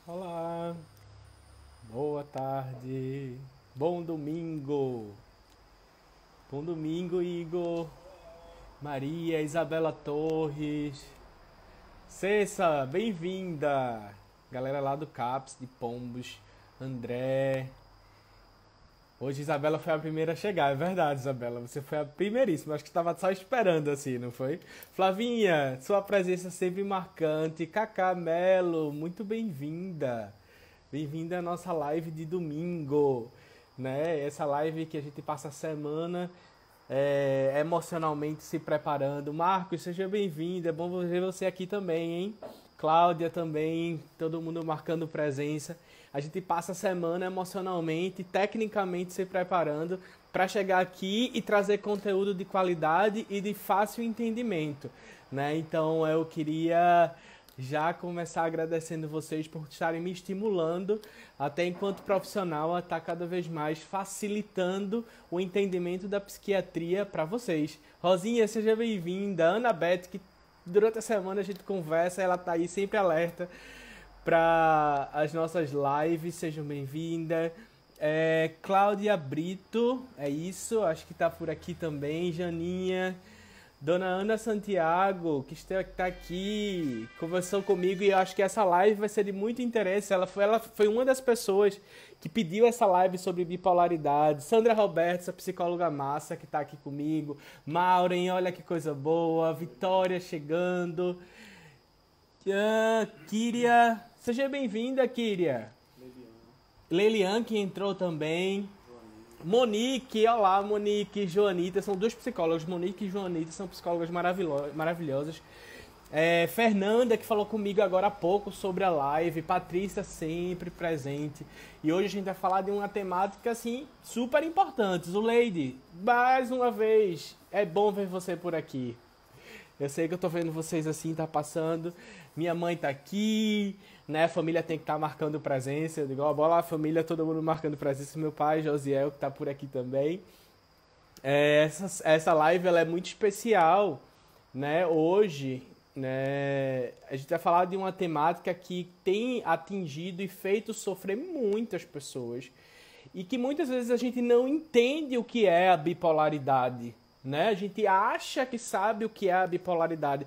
Olá, boa tarde, bom domingo, Igor, Maria, Isabela Torres, Cessa, bem-vinda, galera lá do CAPS, de Pombos, André. Hoje Isabela foi a primeira a chegar, é verdade, Isabela, você foi a primeiríssima, acho que estava só esperando assim, não foi? Flavinha, sua presença sempre marcante, Cacá Melo, muito bem-vinda. Bem-vinda à nossa live de domingo, né? Essa live que a gente passa a semana emocionalmente se preparando. Marcos, seja bem-vindo, é bom ver você aqui também, hein? Cláudia também, todo mundo marcando presença. A gente passa a semana emocionalmente, tecnicamente se preparando para chegar aqui e trazer conteúdo de qualidade e de fácil entendimento, né? Então eu queria já começar agradecendo vocês por estarem me estimulando, até enquanto profissional, a estar cada vez mais facilitando o entendimento da psiquiatria para vocês. Rosinha, seja bem-vinda. Ana Beth, que durante a semana a gente conversa, ela está aí sempre alerta para as nossas lives, sejam bem-vindas. Cláudia Brito, é isso, acho que está por aqui também. Janinha, Dona Ana Santiago, que está aqui, conversou comigo e eu acho que essa live vai ser de muito interesse. Ela foi uma das pessoas que pediu essa live sobre bipolaridade. Sandra Roberto, essa psicóloga massa que está aqui comigo. Maureen, olha que coisa boa. Vitória chegando. Kíria, seja bem-vinda, Kíria. Lelian que entrou também. Monique, olá, Monique e Joanita, são duas psicólogas. Monique e Joanita são psicólogas maravilhosas. Fernanda, que falou comigo agora há pouco sobre a live. Patrícia, sempre presente. E hoje a gente vai falar de uma temática, assim, super importante. Zuleide, mais uma vez, é bom ver você por aqui. Eu sei que eu tô vendo vocês assim, tá passando. Minha mãe tá aqui, né? A família tem que estar marcando presença. Eu digo, ó, bola a família, todo mundo marcando presença. Meu pai, Josiel, que tá por aqui também. Essa live, ela é muito especial, né? Hoje, né? A gente vai falar de uma temática que tem atingido e feito sofrer muitas pessoas. E que muitas vezes a gente não entende o que é a bipolaridade, né? A gente acha que sabe o que é a bipolaridade.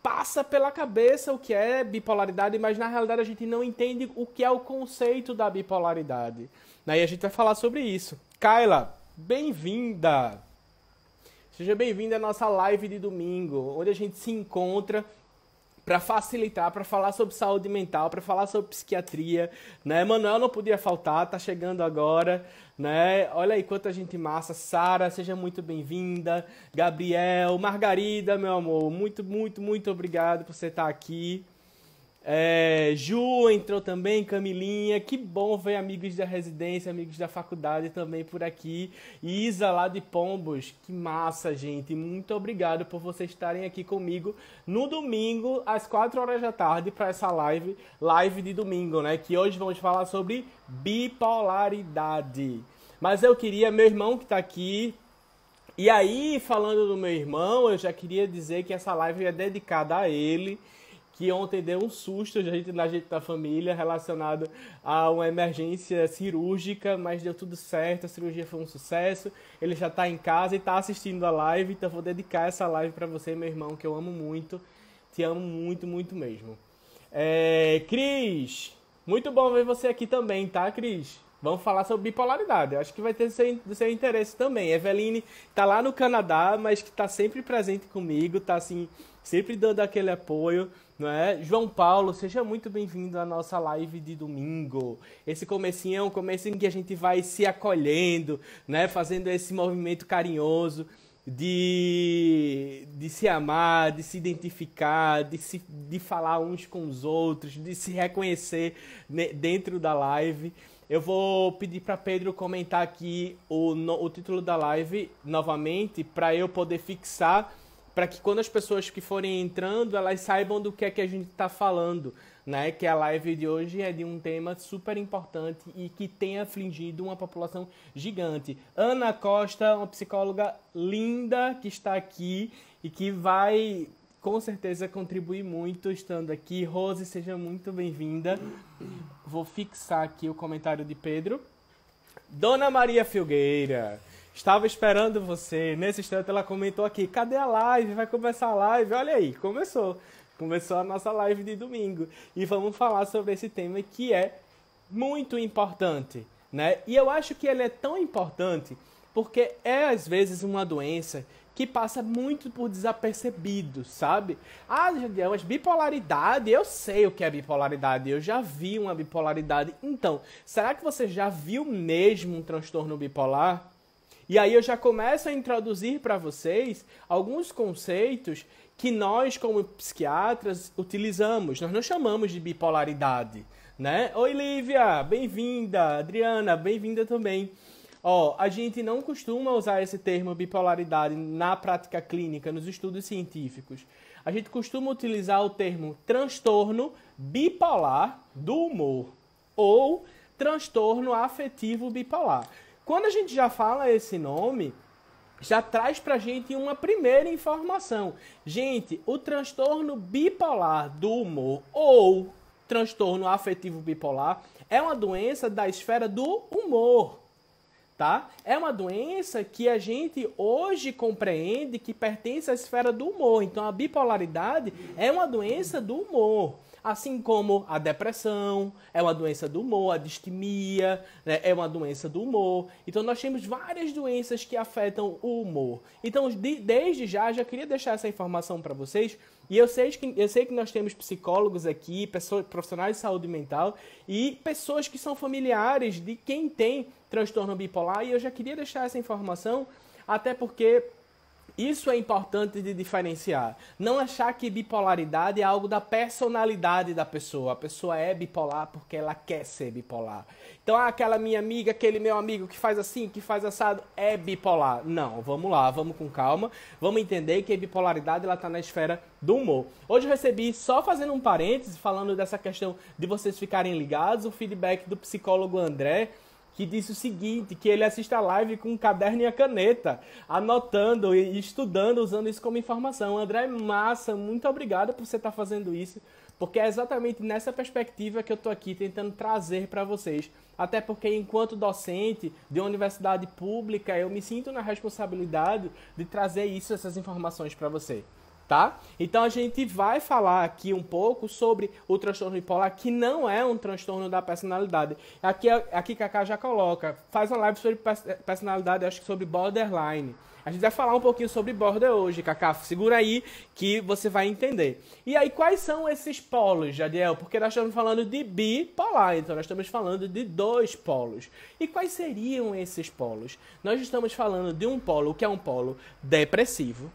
Passa pela cabeça o que é bipolaridade, mas na realidade a gente não entende o que é o conceito da bipolaridade. Daí a gente vai falar sobre isso. Kyla, bem-vinda! Seja bem-vinda à nossa live de domingo, onde a gente se encontra para facilitar, para falar sobre saúde mental, para falar sobre psiquiatria, né? Manuel não podia faltar, tá chegando agora, né? Olha aí quanta gente massa. Sara, seja muito bem-vinda. Gabriel, Margarida, meu amor, muito, muito, muito obrigado por você estar aqui. Ju entrou também, Camilinha, que bom ver amigos da residência, amigos da faculdade também por aqui. Isa lá de Pombos, que massa, gente. Muito obrigado por vocês estarem aqui comigo no domingo, às 4 horas da tarde, para essa live de domingo, né? Que hoje vamos falar sobre bipolaridade. Mas eu queria, meu irmão que está aqui. E aí, falando do meu irmão, eu já queria dizer que essa live é dedicada a ele, que ontem deu um susto na gente da família relacionado a uma emergência cirúrgica, mas deu tudo certo, a cirurgia foi um sucesso, ele já está em casa e está assistindo a live, então vou dedicar essa live para você, meu irmão, que eu amo muito, te amo muito, muito mesmo. Cris, muito bom ver você aqui também, tá, Cris? Vamos falar sobre bipolaridade. Acho que vai ter do seu interesse também. Eveline tá lá no Canadá, mas que tá sempre presente comigo, tá assim, sempre dando aquele apoio, não é? João Paulo, seja muito bem-vindo à nossa live de domingo. Esse comecinho é um começo em que a gente vai se acolhendo, né? Fazendo esse movimento carinhoso de se amar, de se identificar, de falar uns com os outros, de se reconhecer dentro da live. Eu vou pedir para Pedro comentar aqui o título da live novamente, para eu poder fixar, para que quando as pessoas que forem entrando, elas saibam do que é que a gente está falando, né? Que a live de hoje é de um tema super importante e que tem afligido uma população gigante. Ana Costa, uma psicóloga linda que está aqui e que vai com certeza contribui muito estando aqui. Rose, seja muito bem-vinda. Vou fixar aqui o comentário de Pedro. Dona Maria Filgueira, estava esperando você. Nesse instante ela comentou aqui, cadê a live? Vai começar a live? Olha aí, começou. Começou a nossa live de domingo. E vamos falar sobre esse tema que é muito importante, né? E eu acho que ele é tão importante porque é, às vezes, uma doença que passa muito por desapercebido, sabe? Ah, Jadiel, mas bipolaridade, eu sei o que é bipolaridade, eu já vi uma bipolaridade. Então, será que você já viu mesmo um transtorno bipolar? E aí eu já começo a introduzir para vocês alguns conceitos que nós, como psiquiatras, utilizamos. Nós não chamamos de bipolaridade, né? Oi, Lívia, bem-vinda. Adriana, bem-vinda também. Ó, a gente não costuma usar esse termo bipolaridade na prática clínica, nos estudos científicos. A gente costuma utilizar o termo transtorno bipolar do humor ou transtorno afetivo bipolar. Quando a gente já fala esse nome, já traz pra gente uma primeira informação. Gente, o transtorno bipolar do humor ou transtorno afetivo bipolar é uma doença da esfera do humor. Tá? É uma doença que a gente hoje compreende que pertence à esfera do humor. Então, a bipolaridade é uma doença do humor. Assim como a depressão é uma doença do humor, a distimia, né, é uma doença do humor. Então, nós temos várias doenças que afetam o humor. Então, desde já queria deixar essa informação para vocês. E eu sei que nós temos psicólogos aqui, profissionais de saúde mental e pessoas que são familiares de quem tem transtorno bipolar. E eu já queria deixar essa informação, até porque isso é importante de diferenciar. Não achar que bipolaridade é algo da personalidade da pessoa. A pessoa é bipolar porque ela quer ser bipolar. Então, aquela minha amiga, aquele meu amigo que faz assim, que faz assado, é bipolar. Não, vamos lá, vamos com calma. Vamos entender que a bipolaridade está na esfera do humor. Hoje eu recebi, só fazendo um parêntese, falando dessa questão de vocês ficarem ligados, o feedback do psicólogo André, que disse o seguinte, que ele assiste a live com um caderno e a caneta, anotando e estudando, usando isso como informação. André, massa, muito obrigado por você estar fazendo isso, porque é exatamente nessa perspectiva que eu estou aqui tentando trazer para vocês. Até porque, enquanto docente de uma universidade pública, eu me sinto na responsabilidade de trazer isso, essas informações para você. Tá? Então a gente vai falar aqui um pouco sobre o transtorno bipolar, que não é um transtorno da personalidade. Aqui Cacá já coloca, faz uma live sobre personalidade, acho que sobre borderline. A gente vai falar um pouquinho sobre border hoje, Cacá. Segura aí que você vai entender. E aí, quais são esses polos, Jadiel? Porque nós estamos falando de bipolar, então nós estamos falando de dois polos. E quais seriam esses polos? Nós estamos falando de um polo que é um polo depressivo.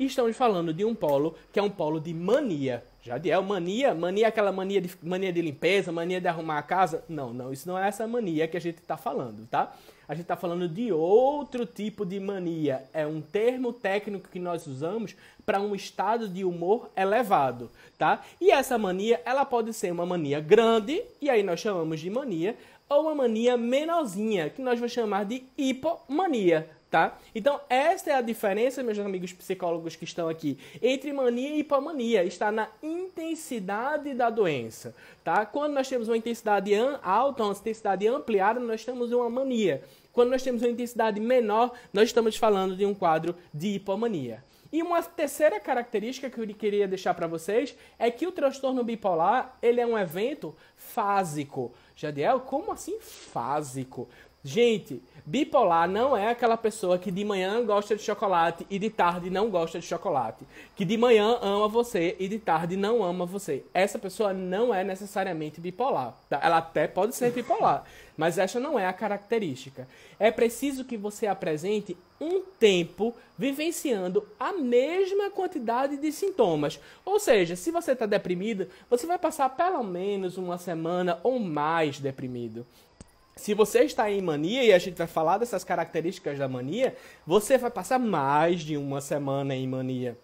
E estamos falando de um polo que é um polo de mania. Jadiel, mania é aquela mania de limpeza, mania de arrumar a casa? Não, isso não é essa mania que a gente está falando, tá? A gente está falando de outro tipo de mania. É um termo técnico que nós usamos para um estado de humor elevado, tá? E essa mania, ela pode ser uma mania grande, e aí nós chamamos de mania, ou uma mania menorzinha, que nós vamos chamar de hipomania. Tá? Então, esta é a diferença, meus amigos psicólogos que estão aqui, entre mania e hipomania. Está na intensidade da doença. Tá? Quando nós temos uma intensidade alta, uma intensidade ampliada, nós temos uma mania. Quando nós temos uma intensidade menor, nós estamos falando de um quadro de hipomania. E uma terceira característica que eu queria deixar para vocês é que o transtorno bipolar, ele é um evento fásico. Jadiel, como assim fásico? Gente, bipolar não é aquela pessoa que de manhã gosta de chocolate e de tarde não gosta de chocolate. Que de manhã ama você e de tarde não ama você. Essa pessoa não é necessariamente bipolar. Tá? Ela até pode ser bipolar, mas essa não é a característica. É preciso que você apresente um tempo vivenciando a mesma quantidade de sintomas. Ou seja, se você está deprimido, você vai passar pelo menos uma semana ou mais deprimido. Se você está em mania, e a gente vai falar dessas características da mania, você vai passar mais de uma semana em mania.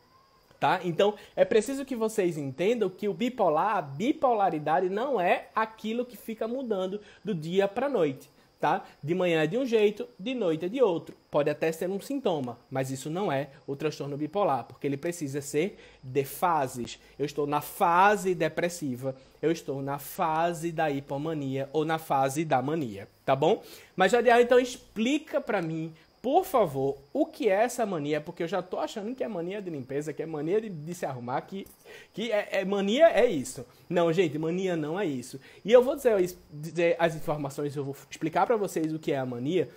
Tá? Então, é preciso que vocês entendam que o bipolar, a bipolaridade, não é aquilo que fica mudando do dia para a noite. tá? De manhã é de um jeito, de noite é de outro. Pode até ser um sintoma, mas isso não é o transtorno bipolar, porque ele precisa ser de fases. Eu estou na fase depressiva, eu estou na fase da hipomania ou na fase da mania, tá bom? Mas, Jadiel, então explica pra mim, por favor, o que é essa mania, porque eu já tô achando que é mania de limpeza, que é mania de se arrumar, que mania é isso. Não, gente, mania não é isso. E eu vou dizer as informações, eu vou explicar pra vocês o que é a mania,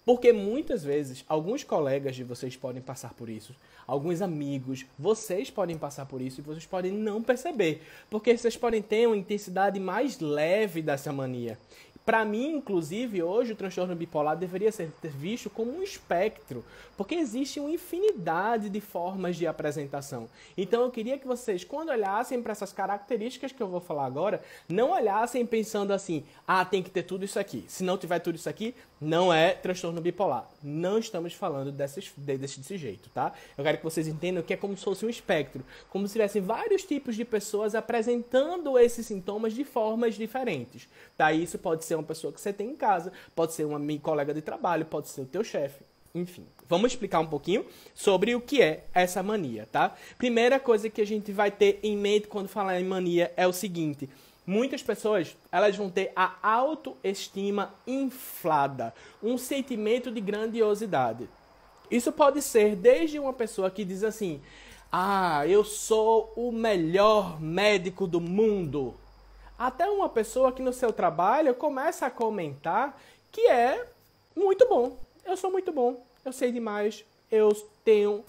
porque muitas vezes, alguns colegas de vocês podem passar por isso, alguns amigos, vocês podem passar por isso e vocês podem não perceber, porque vocês podem ter uma intensidade mais leve dessa mania. Para mim, inclusive, hoje o transtorno bipolar deveria ser visto como um espectro, porque existe uma infinidade de formas de apresentação. Então eu queria que vocês, quando olhassem para essas características que eu vou falar agora, não olhassem pensando assim, tem que ter tudo isso aqui. Se não tiver tudo isso aqui, não é transtorno bipolar. Não estamos falando desse jeito, tá? Eu quero que vocês entendam que é como se fosse um espectro, como se tivessem vários tipos de pessoas apresentando esses sintomas de formas diferentes. Tá? Isso pode ser uma pessoa que você tem em casa, pode ser uma colega de trabalho, pode ser o teu chefe, enfim. Vamos explicar um pouquinho sobre o que é essa mania, tá? Primeira coisa que a gente vai ter em mente quando falar em mania é o seguinte: muitas pessoas, elas vão ter a autoestima inflada, um sentimento de grandiosidade. Isso pode ser desde uma pessoa que diz assim, eu sou o melhor médico do mundo, até uma pessoa que no seu trabalho começa a comentar que é muito bom. Eu sou muito bom, eu sei demais, eu tenho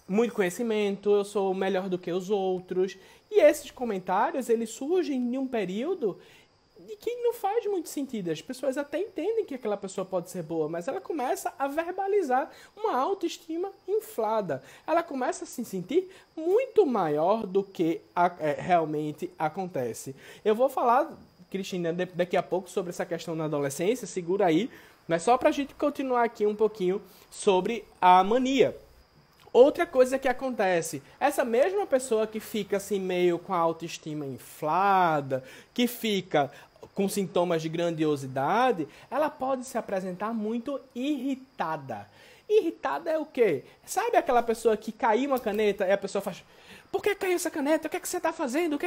muito conhecimento, eu sou melhor do que os outros. E esses comentários, eles surgem em um período de que não faz muito sentido. As pessoas até entendem que aquela pessoa pode ser boa, mas ela começa a verbalizar uma autoestima inflada. Ela começa a se sentir muito maior do que realmente acontece. Eu vou falar, Cristina, daqui a pouco sobre essa questão na adolescência, segura aí, mas só para a gente continuar aqui um pouquinho sobre a mania. Outra coisa que acontece, essa mesma pessoa que fica assim meio com a autoestima inflada, que fica com sintomas de grandiosidade, ela pode se apresentar muito irritada. Irritada é o quê? Sabe aquela pessoa que caiu uma caneta e a pessoa faz... Por que caiu essa caneta? O que é que você está fazendo?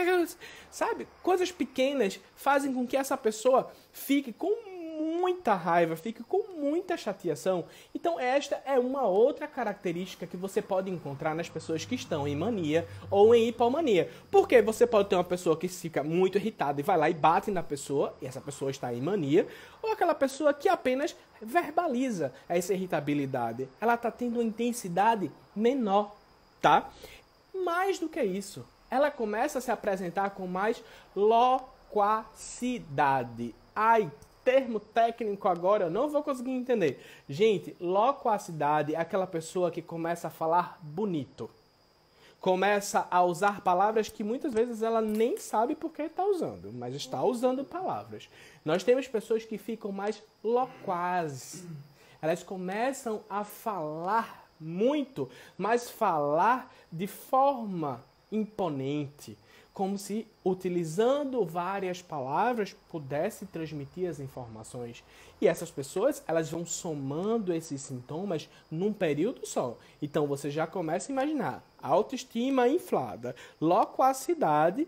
Sabe? Coisas pequenas fazem com que essa pessoa fique com muita raiva, fique com muita chateação. Então esta é uma outra característica que você pode encontrar nas pessoas que estão em mania ou em hipomania. Porque você pode ter uma pessoa que fica muito irritada e vai lá e bate na pessoa, e essa pessoa está em mania, ou aquela pessoa que apenas verbaliza essa irritabilidade. Ela está tendo uma intensidade menor, tá? Mais do que isso, ela começa a se apresentar com mais loquacidade. Termo técnico agora, eu não vou conseguir entender. Gente, loquacidade é aquela pessoa que começa a falar bonito. Começa a usar palavras que muitas vezes ela nem sabe por que está usando, mas está usando palavras. Nós temos pessoas que ficam mais loquazes. Elas começam a falar muito, mas falar de forma imponente, como se, utilizando várias palavras, pudesse transmitir as informações. E essas pessoas, elas vão somando esses sintomas num período só. Então, você já começa a imaginar autoestima inflada, loquacidade,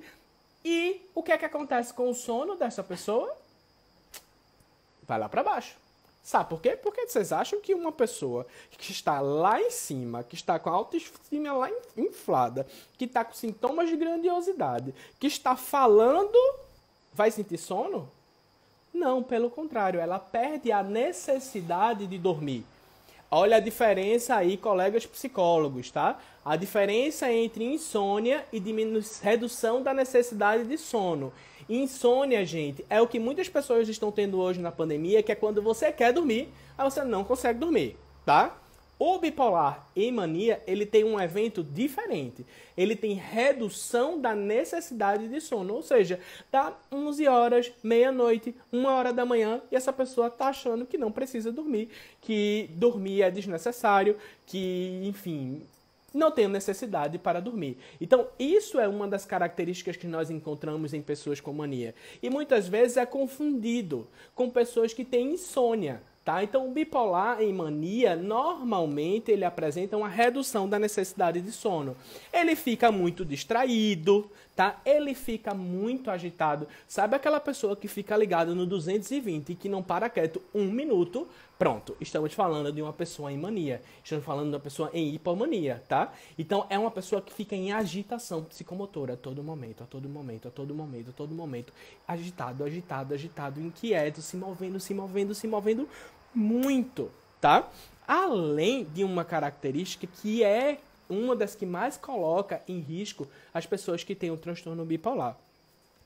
e o que é que acontece com o sono dessa pessoa? Vai lá para baixo. Sabe por quê? Porque vocês acham que uma pessoa que está lá em cima, que está com a autoestima lá inflada, que está com sintomas de grandiosidade, que está falando, vai sentir sono? Não, pelo contrário, ela perde a necessidade de dormir. Olha a diferença aí, colegas psicólogos, tá? A diferença entre insônia e redução da necessidade de sono. Insônia, gente, é o que muitas pessoas estão tendo hoje na pandemia, que é quando você quer dormir, aí você não consegue dormir, tá? O bipolar e mania, ele tem um evento diferente. Ele tem redução da necessidade de sono, ou seja, dá 11 horas, meia-noite, 1 hora da manhã, e essa pessoa tá achando que não precisa dormir, que dormir é desnecessário, que, enfim, não tenho necessidade para dormir. Então, isso é uma das características que nós encontramos em pessoas com mania. E muitas vezes é confundido com pessoas que têm insônia. Tá? Então, o bipolar em mania, normalmente, ele apresenta uma redução da necessidade de sono. Ele fica muito distraído, tá? Ele fica muito agitado. Sabe aquela pessoa que fica ligada no 220 e que não para quieto um minuto? Pronto, estamos falando de uma pessoa em mania. Estamos falando de uma pessoa em hipomania, tá? Então, é uma pessoa que fica em agitação psicomotora a todo momento, a todo momento, a todo momento, a todo momento. Agitado, agitado, agitado, inquieto, se movendo muito, tá? Além de uma característica que é uma das que mais coloca em risco as pessoas que têm o transtorno bipolar,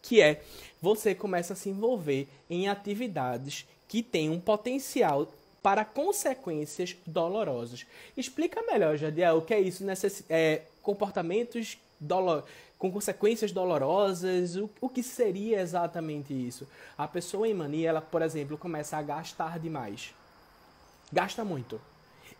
que é você começa a se envolver em atividades que têm um potencial para consequências dolorosas. Explica melhor, Jadiel, o que é isso, comportamentos com consequências dolorosas, o que seria exatamente isso? A pessoa em mania, ela, por exemplo, começa a gastar demais. Gasta muito.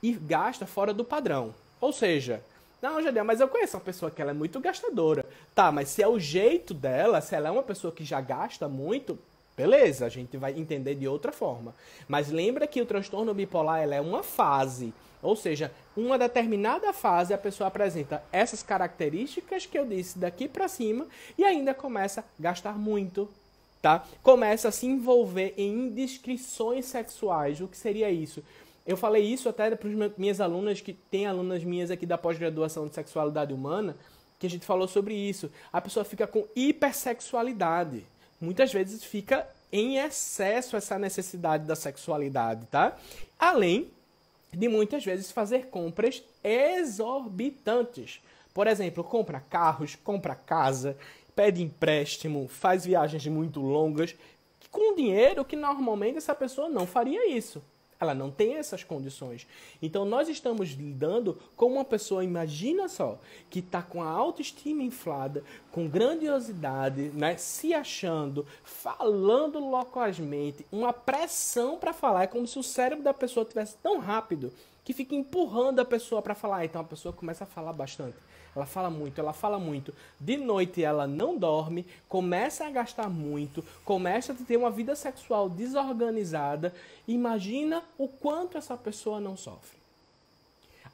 E gasta fora do padrão. Ou seja, não, Jadiel, mas eu conheço uma pessoa que ela é muito gastadora. Tá, mas se é o jeito dela, se ela é uma pessoa que já gasta muito, beleza, a gente vai entender de outra forma. Mas lembra que o transtorno bipolar ela é uma fase. Ou seja, uma determinada fase a pessoa apresenta essas características que eu disse daqui para cima e ainda começa a gastar muito, tá? Começa a se envolver em indiscrições sexuais. O que seria isso? Eu falei isso até para as minhas alunas, que tem alunas minhas aqui da pós-graduação de sexualidade humana, que a gente falou sobre isso. A pessoa fica com hipersexualidade. Muitas vezes fica em excesso essa necessidade da sexualidade, tá? Além de muitas vezes fazer compras exorbitantes. Por exemplo, compra carros, compra casa, pede empréstimo, faz viagens muito longas, com dinheiro que normalmente essa pessoa não faria isso. Ela não tem essas condições. Então, nós estamos lidando com uma pessoa, imagina só, que está com a autoestima inflada, com grandiosidade, né, se achando, falando localmente, uma pressão para falar. É como se o cérebro da pessoa tivesse tão rápido que fica empurrando a pessoa para falar. Então, a pessoa começa a falar bastante. Ela fala muito. De noite ela não dorme, começa a gastar muito, começa a ter uma vida sexual desorganizada. Imagina o quanto essa pessoa não sofre.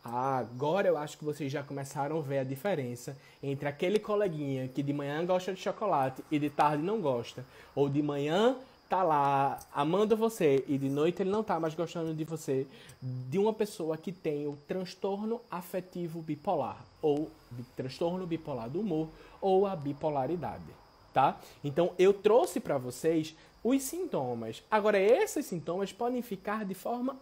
Agora eu acho que vocês já começaram a ver a diferença entre aquele coleguinha que de manhã gosta de chocolate e de tarde não gosta, ou de manhã tá lá amando você e de noite ele não tá mais gostando de você, de uma pessoa que tem o transtorno afetivo bipolar, ou transtorno bipolar do humor, ou a bipolaridade, tá? Então eu trouxe para vocês os sintomas. Agora, esses sintomas podem ficar de forma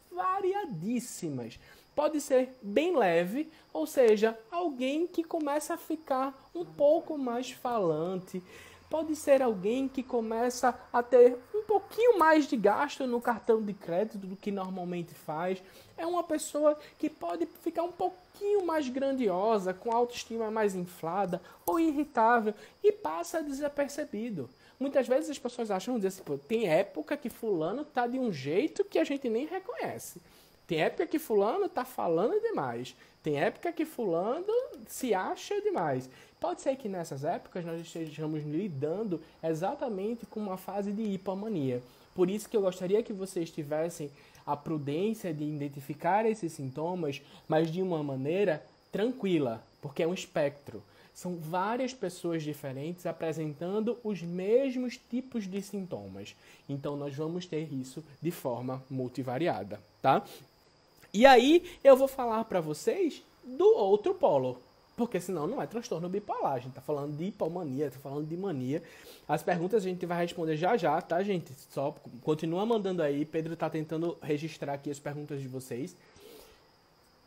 variadíssimas. Pode ser bem leve, ou seja, alguém que começa a ficar um pouco mais falante. Pode ser alguém que começa a ter um pouquinho mais de gasto no cartão de crédito do que normalmente faz. É uma pessoa que pode ficar um pouquinho mais grandiosa, com autoestima mais inflada ou irritável e passa desapercebido. Muitas vezes as pessoas acham, dizem assim, pô, tem época que fulano tá de um jeito que a gente nem reconhece. Tem época que fulano tá falando demais. Tem época que fulano se acha demais. Pode ser que nessas épocas nós estejamos lidando exatamente com uma fase de hipomania. Por isso que eu gostaria que vocês tivessem a prudência de identificar esses sintomas, mas de uma maneira tranquila, porque é um espectro. São várias pessoas diferentes apresentando os mesmos tipos de sintomas. Então nós vamos ter isso de forma multivariada, tá? E aí eu vou falar para vocês do outro polo, porque senão não é transtorno bipolar. A gente tá falando de hipomania, tá falando de mania. As perguntas a gente vai responder já já, tá, gente? Só continua mandando aí. Pedro tá tentando registrar aqui as perguntas de vocês.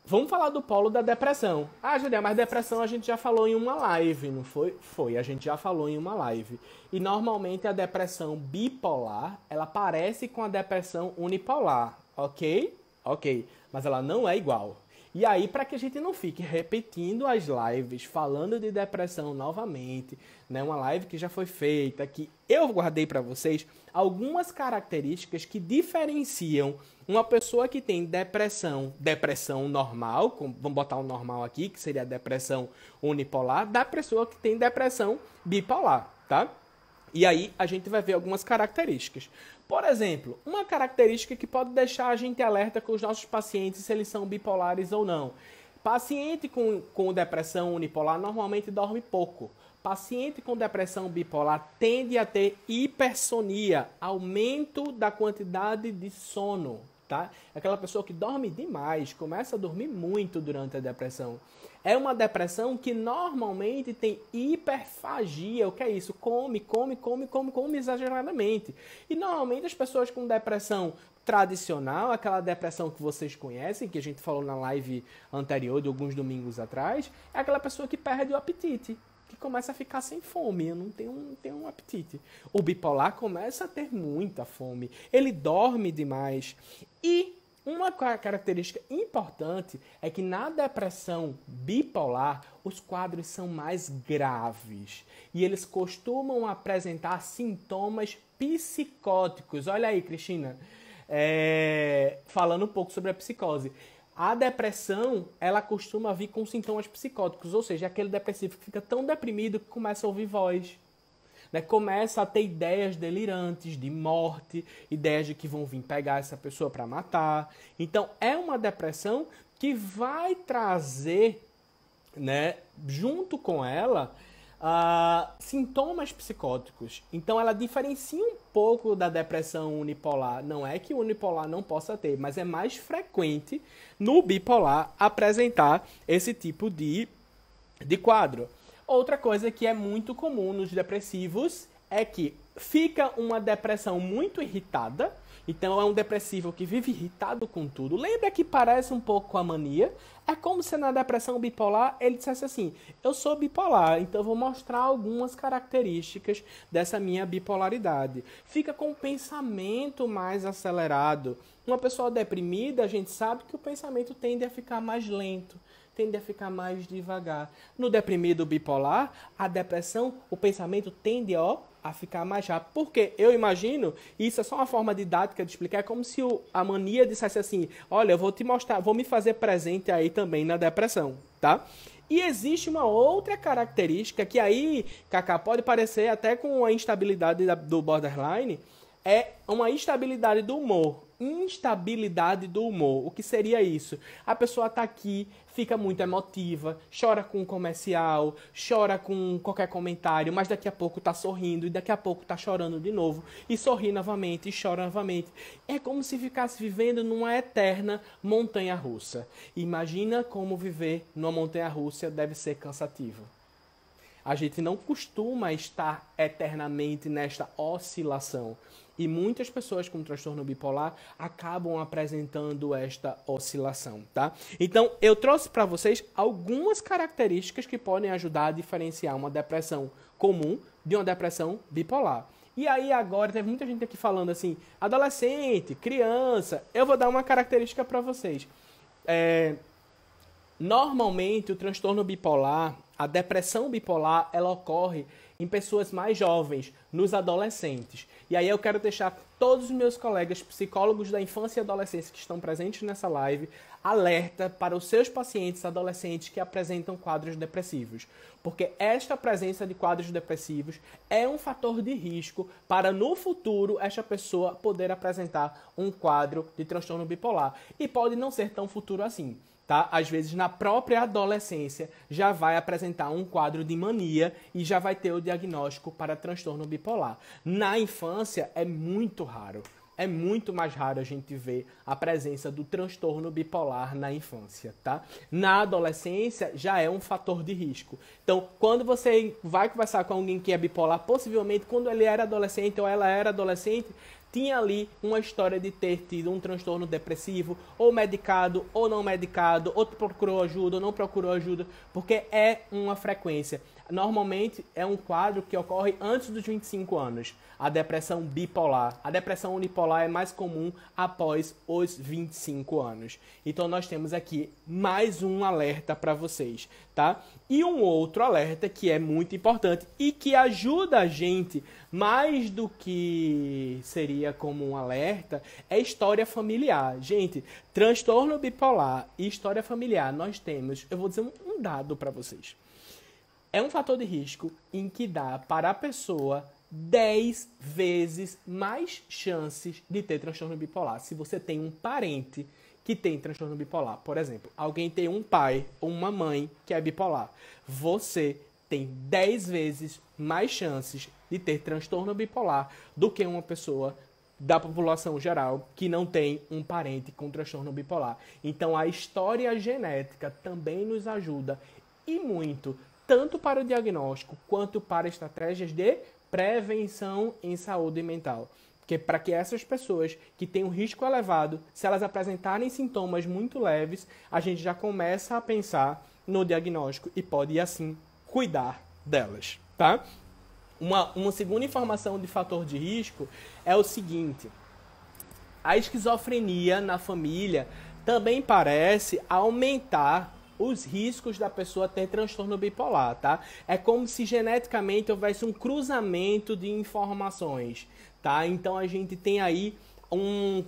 Vamos falar do polo da depressão. Julia, mas depressão a gente já falou em uma live, não foi? Foi, a gente já falou em uma live. E normalmente a depressão bipolar, ela parece com a depressão unipolar, ok? Ok, mas ela não é igual. E aí, para que a gente não fique repetindo as lives, falando de depressão novamente, né? Uma live que já foi feita, que eu guardei para vocês algumas características que diferenciam uma pessoa que tem depressão normal, vamos botar um normal aqui, que seria a depressão unipolar, da pessoa que tem depressão bipolar, tá? E aí a gente vai ver algumas características. Por exemplo, uma característica que pode deixar a gente alerta com os nossos pacientes se eles são bipolares ou não. Paciente com depressão unipolar normalmente dorme pouco. Paciente com depressão bipolar tende a ter hipersonia, aumento da quantidade de sono, tá? Aquela pessoa que dorme demais, começa a dormir muito durante a depressão. É uma depressão que normalmente tem hiperfagia. O que é isso? Come exageradamente. E normalmente as pessoas com depressão tradicional, aquela depressão que vocês conhecem, que a gente falou na live anterior, de alguns domingos atrás, é aquela pessoa que perde o apetite, que começa a ficar sem fome, eu não tenho um apetite. O bipolar começa a ter muita fome, ele dorme demais. E uma característica importante é que na depressão bipolar, os quadros são mais graves e eles costumam apresentar sintomas psicóticos. Olha aí, Cristina, falando um pouco sobre a psicose. A depressão, ela costuma vir com sintomas psicóticos, ou seja, aquele depressivo que fica tão deprimido que começa a ouvir voz. Né, começa a ter ideias delirantes de morte, ideias de que vão vir pegar essa pessoa para matar. Então, é uma depressão que vai trazer, né, junto com ela, sintomas psicóticos. Então, ela diferencia um pouco da depressão unipolar. Não é que o unipolar não possa ter, mas é mais frequente no bipolar apresentar esse tipo de quadro. Outra coisa que é muito comum nos depressivos é que fica uma depressão muito irritada. Então é um depressivo que vive irritado com tudo. Lembra que parece um pouco com a mania? É como se na depressão bipolar ele dissesse assim: eu sou bipolar, então eu vou mostrar algumas características dessa minha bipolaridade. Fica com o pensamento mais acelerado. Uma pessoa deprimida, a gente sabe que o pensamento tende a ficar mais lento, tende a ficar mais devagar. No deprimido bipolar, a depressão, o pensamento tende a ficar mais rápido. Porque eu imagino, isso é só uma forma didática de explicar, é como se a mania dissesse assim: olha, eu vou te mostrar, vou me fazer presente aí também na depressão, tá? E existe uma outra característica que aí, Cacá, pode parecer até com a instabilidade do borderline, é uma instabilidade do humor. Instabilidade do humor. O que seria isso? A pessoa está aqui, fica muito emotiva, chora com um comercial, chora com qualquer comentário, mas daqui a pouco está sorrindo e daqui a pouco está chorando de novo e sorri novamente e chora novamente. É como se ficasse vivendo numa eterna montanha-russa. Imagina como viver numa montanha-russa deve ser cansativo. A gente não costuma estar eternamente nesta oscilação. E muitas pessoas com transtorno bipolar acabam apresentando esta oscilação, tá? Então, eu trouxe para vocês algumas características que podem ajudar a diferenciar uma depressão comum de uma depressão bipolar. E aí agora, teve muita gente aqui falando assim, adolescente, criança. Eu vou dar uma característica para vocês. Normalmente, o transtorno bipolar, a depressão bipolar, ela ocorre em pessoas mais jovens, nos adolescentes. E aí eu quero deixar todos os meus colegas psicólogos da infância e adolescência que estão presentes nessa live alerta para os seus pacientes adolescentes que apresentam quadros depressivos. Porque esta presença de quadros depressivos é um fator de risco para, no futuro, esta pessoa poder apresentar um quadro de transtorno bipolar. E pode não ser tão futuro assim. Tá? Às vezes, na própria adolescência, já vai apresentar um quadro de mania e já vai ter o diagnóstico para transtorno bipolar. Na infância, é muito raro. É muito mais raro a gente ver a presença do transtorno bipolar na infância, tá? Na adolescência, já é um fator de risco. Então, quando você vai conversar com alguém que é bipolar, possivelmente, quando ele era adolescente ou ela era adolescente, tinha ali uma história de ter tido um transtorno depressivo, ou medicado, ou não medicado, ou procurou ajuda, ou não procurou ajuda, porque é uma frequência. normalmente é um quadro que ocorre antes dos 25 anos. A depressão bipolar. A depressão unipolar é mais comum após os 25 anos. Então nós temos aqui mais um alerta para vocês, tá? E um outro alerta que é muito importante e que ajuda a gente mais do que seria como um alerta é história familiar. Gente, transtorno bipolar e história familiar, nós temos, eu vou dizer um dado para vocês. É um fator de risco em que dá para a pessoa 10 vezes mais chances de ter transtorno bipolar. Se você tem um parente que tem transtorno bipolar, por exemplo, alguém tem um pai ou uma mãe que é bipolar, você tem 10 vezes mais chances de ter transtorno bipolar do que uma pessoa da população geral que não tem um parente com transtorno bipolar. Então a história genética também nos ajuda e muito, tanto para o diagnóstico quanto para estratégias de prevenção em saúde mental. Porque para que essas pessoas que têm um risco elevado, se elas apresentarem sintomas muito leves, a gente já começa a pensar no diagnóstico e pode, assim, cuidar delas, tá? Uma segunda informação de fator de risco é o seguinte: a esquizofrenia na família também parece aumentar os riscos da pessoa ter transtorno bipolar, tá? É como se geneticamente houvesse um cruzamento de informações, tá? Então a gente tem aí um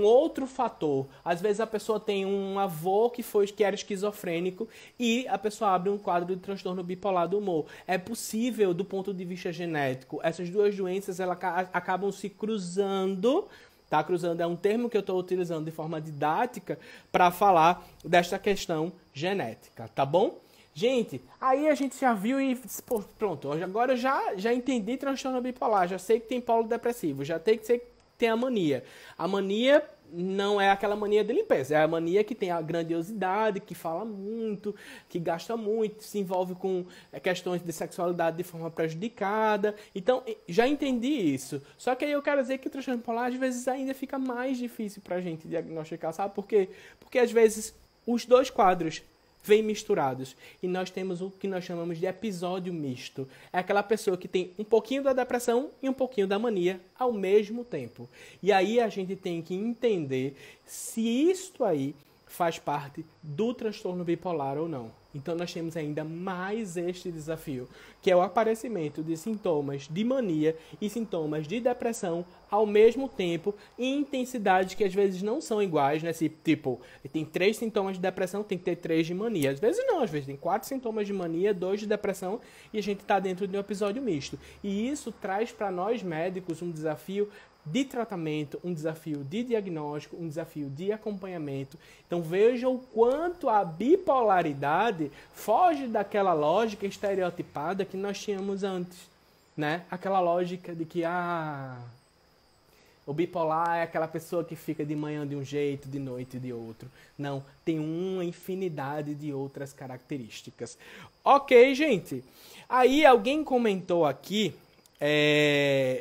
outro fator. Às vezes a pessoa tem um avô que era esquizofrênico e a pessoa abre um quadro de transtorno bipolar do humor. É possível, do ponto de vista genético, essas duas doenças elas acabam se cruzando. Tá? Cruzando é um termo que eu estou utilizando de forma didática para falar desta questão genética, tá bom? Gente, aí a gente já viu e pô, pronto, agora eu já entendi transtorno bipolar, já sei que tem polo depressivo, já sei que tem a mania. A mania não é aquela mania de limpeza, é a mania que tem a grandiosidade, que fala muito, que gasta muito, se envolve com questões de sexualidade de forma prejudicada. Então, já entendi isso. Só que aí eu quero dizer que o transtorno bipolar, às vezes, ainda fica mais difícil pra gente diagnosticar, sabe por quê? Porque, às vezes, os dois quadros vêm misturados. E nós temos o que nós chamamos de episódio misto. É aquela pessoa que tem um pouquinho da depressão e um pouquinho da mania ao mesmo tempo. E aí a gente tem que entender se isto aí faz parte do transtorno bipolar ou não. Então nós temos ainda mais este desafio, que é o aparecimento de sintomas de mania e sintomas de depressão ao mesmo tempo, em intensidades que às vezes não são iguais, né? Tipo, tem 3 sintomas de depressão, tem que ter 3 de mania. Às vezes não, às vezes tem 4 sintomas de mania, 2 de depressão e a gente está dentro de um episódio misto. E isso traz para nós médicos um desafio de tratamento, um desafio de diagnóstico, um desafio de acompanhamento. Então veja o quanto a bipolaridade foge daquela lógica estereotipada que nós tínhamos antes, né? Aquela lógica de que o bipolar é aquela pessoa que fica de manhã de um jeito, de noite de outro. Não, tem uma infinidade de outras características. Ok, gente? Aí alguém comentou aqui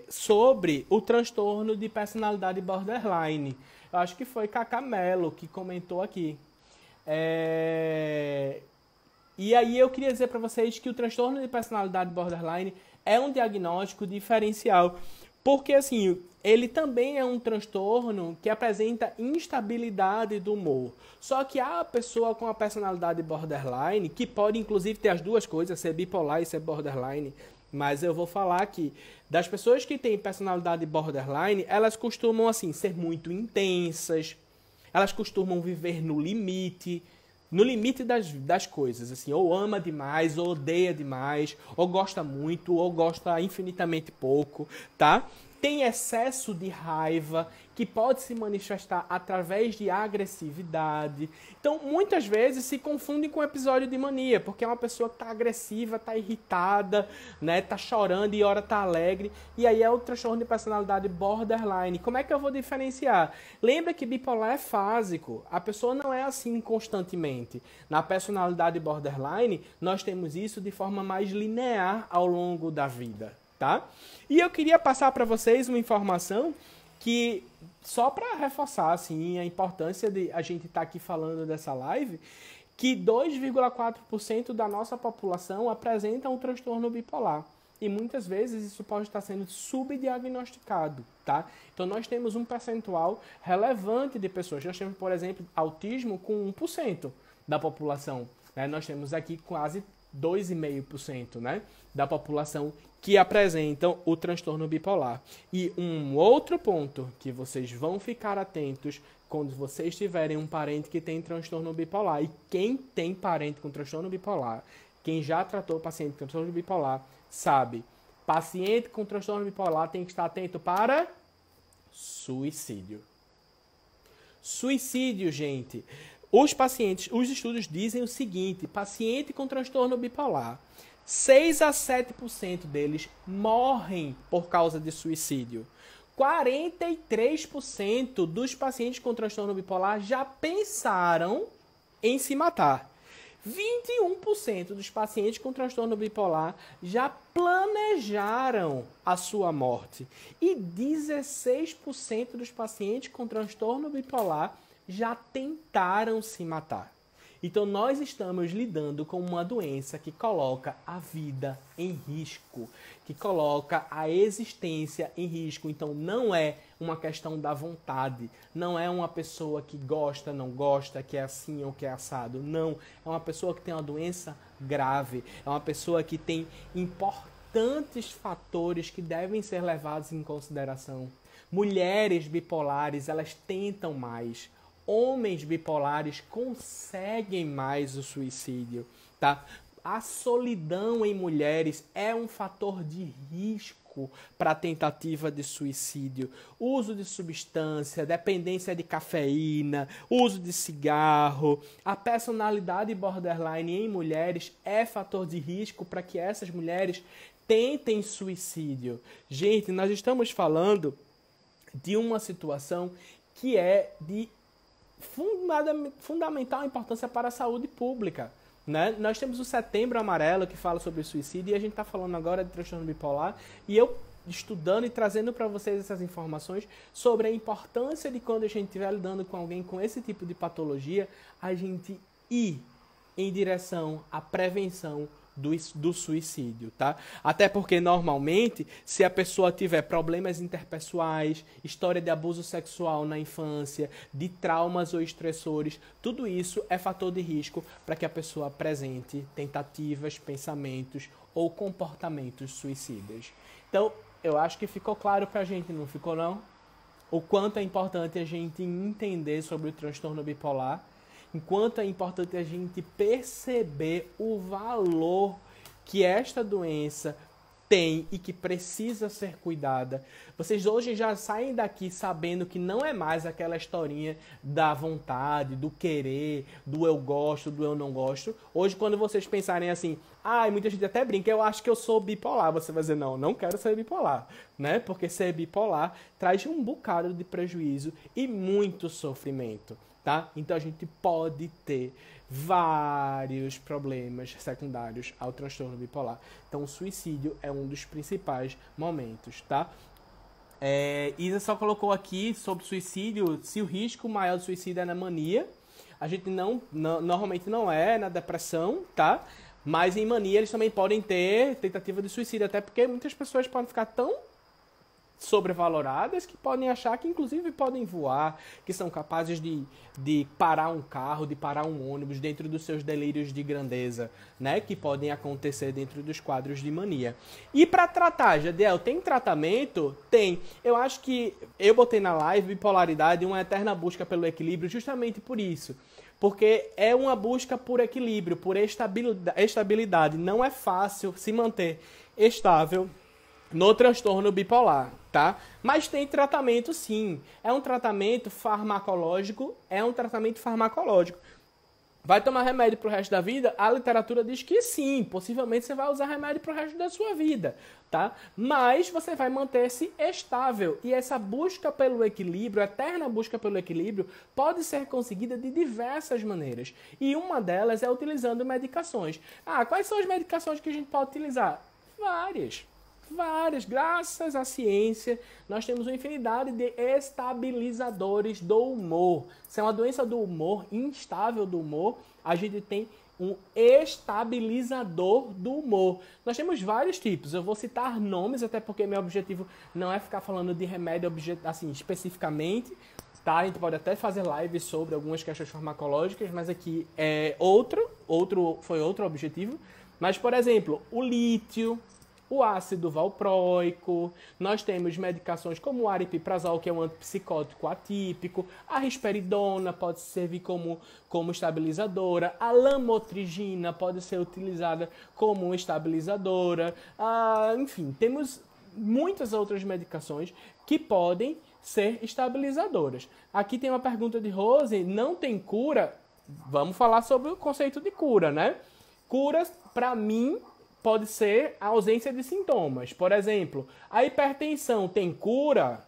sobre o transtorno de personalidade borderline. Eu acho que foi Cacá Mello que comentou aqui. E aí eu queria dizer para vocês que o transtorno de personalidade borderline é um diagnóstico diferencial. Porque, assim, ele também é um transtorno que apresenta instabilidade do humor. Só que a pessoa com a personalidade borderline, que pode inclusive ter as duas coisas, ser bipolar e ser borderline, mas eu vou falar aqui, das pessoas que têm personalidade borderline, elas costumam, assim, ser muito intensas, elas costumam viver no limite das coisas, assim, ou ama demais, ou odeia demais, ou gosta muito, ou gosta infinitamente pouco, tá? Tem excesso de raiva, que pode se manifestar através de agressividade. Então, muitas vezes se confundem com episódio de mania, porque é uma pessoa que está agressiva, está irritada, né, está chorando e hora está alegre, e aí é o transtorno de personalidade borderline. Como é que eu vou diferenciar? Lembra que bipolar é fásico, a pessoa não é assim constantemente. Na personalidade borderline, nós temos isso de forma mais linear ao longo da vida, tá? E eu queria passar para vocês uma informação que, só para reforçar assim, a importância de a gente estar aqui falando dessa live, que 2,4% da nossa população apresenta um transtorno bipolar. E muitas vezes isso pode estar sendo subdiagnosticado, tá? Então nós temos um percentual relevante de pessoas. Nós temos, por exemplo, autismo com 1% da população, né? Nós temos aqui quase 2,5%, né, da população que apresentam o transtorno bipolar. E um outro ponto que vocês vão ficar atentos quando vocês tiverem um parente que tem transtorno bipolar, e quem tem parente com transtorno bipolar, quem já tratou paciente com transtorno bipolar, sabe, paciente com transtorno bipolar tem que estar atento para suicídio. Suicídio, gente. Os estudos dizem o seguinte: paciente com transtorno bipolar, 6 a 7% deles morrem por causa de suicídio. 43% dos pacientes com transtorno bipolar já pensaram em se matar. 21% dos pacientes com transtorno bipolar já planejaram a sua morte. E 16% dos pacientes com transtorno bipolar já tentaram se matar. Então nós estamos lidando com uma doença que coloca a vida em risco, que coloca a existência em risco. Então não é uma questão da vontade, não é uma pessoa que gosta, não gosta, que é assim ou que é assado. Não, é uma pessoa que tem uma doença grave, é uma pessoa que tem importantes fatores que devem ser levados em consideração. Mulheres bipolares, elas tentam mais. Homens bipolares conseguem mais o suicídio, tá? A solidão em mulheres é um fator de risco para a tentativa de suicídio. Uso de substância, dependência de cafeína, uso de cigarro, a personalidade borderline em mulheres é fator de risco para que essas mulheres tentem suicídio. Gente, nós estamos falando de uma situação que é de fundamental importância para a saúde pública, né? Nós temos o Setembro Amarelo, que fala sobre suicídio, e a gente está falando agora de transtorno bipolar, e eu estudando e trazendo para vocês essas informações sobre a importância de, quando a gente estiver lidando com alguém com esse tipo de patologia, a gente ir em direção à prevenção do suicídio, tá? Até porque, normalmente, se a pessoa tiver problemas interpessoais, história de abuso sexual na infância, de traumas ou estressores, tudo isso é fator de risco para que a pessoa apresente tentativas, pensamentos ou comportamentos suicidas. Então, eu acho que ficou claro pra gente, não ficou não? O quanto é importante a gente entender sobre o transtorno bipolar, enquanto é importante a gente perceber o valor que esta doença tem e que precisa ser cuidada. Vocês hoje já saem daqui sabendo que não é mais aquela historinha da vontade, do querer, do eu gosto, do eu não gosto. Hoje, quando vocês pensarem assim, muita gente até brinca, eu acho que eu sou bipolar. Você vai dizer, não quero ser bipolar, né? Porque ser bipolar traz um bocado de prejuízo e muito sofrimento. Tá? Então a gente pode ter vários problemas secundários ao transtorno bipolar. Então o suicídio é um dos principais momentos, tá? Isa só colocou aqui sobre suicídio, se o risco maior do suicídio é na mania. A gente normalmente não é na depressão, tá? Mas em mania eles também podem ter tentativa de suicídio, até porque muitas pessoas podem ficar tão sobrevaloradas que podem achar que inclusive podem voar, que são capazes de parar um carro, de parar um ônibus dentro dos seus delírios de grandeza, né, que podem acontecer dentro dos quadros de mania. E para tratar, Jadiel, tem tratamento? Tem. Eu acho que eu botei na live bipolaridade uma eterna busca pelo equilíbrio justamente por isso. Porque é uma busca por equilíbrio, por estabilidade. Não é fácil se manter estável no transtorno bipolar, tá? Mas tem tratamento sim. É um tratamento farmacológico, Vai tomar remédio pro resto da vida? A literatura diz que sim, possivelmente você vai usar remédio pro resto da sua vida, tá? Mas você vai manter-se estável. E essa busca pelo equilíbrio, a eterna busca pelo equilíbrio, pode ser conseguida de diversas maneiras. E uma delas é utilizando medicações. Quais são as medicações que a gente pode utilizar? Várias, graças à ciência, nós temos uma infinidade de estabilizadores do humor. Se é uma doença do humor, instável do humor, a gente tem um estabilizador do humor. Nós temos vários tipos, eu vou citar nomes, até porque meu objetivo não é ficar falando de remédio assim, especificamente, tá? A gente pode até fazer lives sobre algumas questões farmacológicas, mas aqui foi outro objetivo. Mas, por exemplo, o lítio, o ácido valproico, nós temos medicações como o aripiprazol, que é um antipsicótico atípico, a risperidona pode servir como estabilizadora, a lamotrigina pode ser utilizada como estabilizadora, enfim, temos muitas outras medicações que podem ser estabilizadoras. Aqui tem uma pergunta de Rose, não tem cura? Vamos falar sobre o conceito de cura, né? Cura, para mim, pode ser a ausência de sintomas. Por exemplo, a hipertensão tem cura?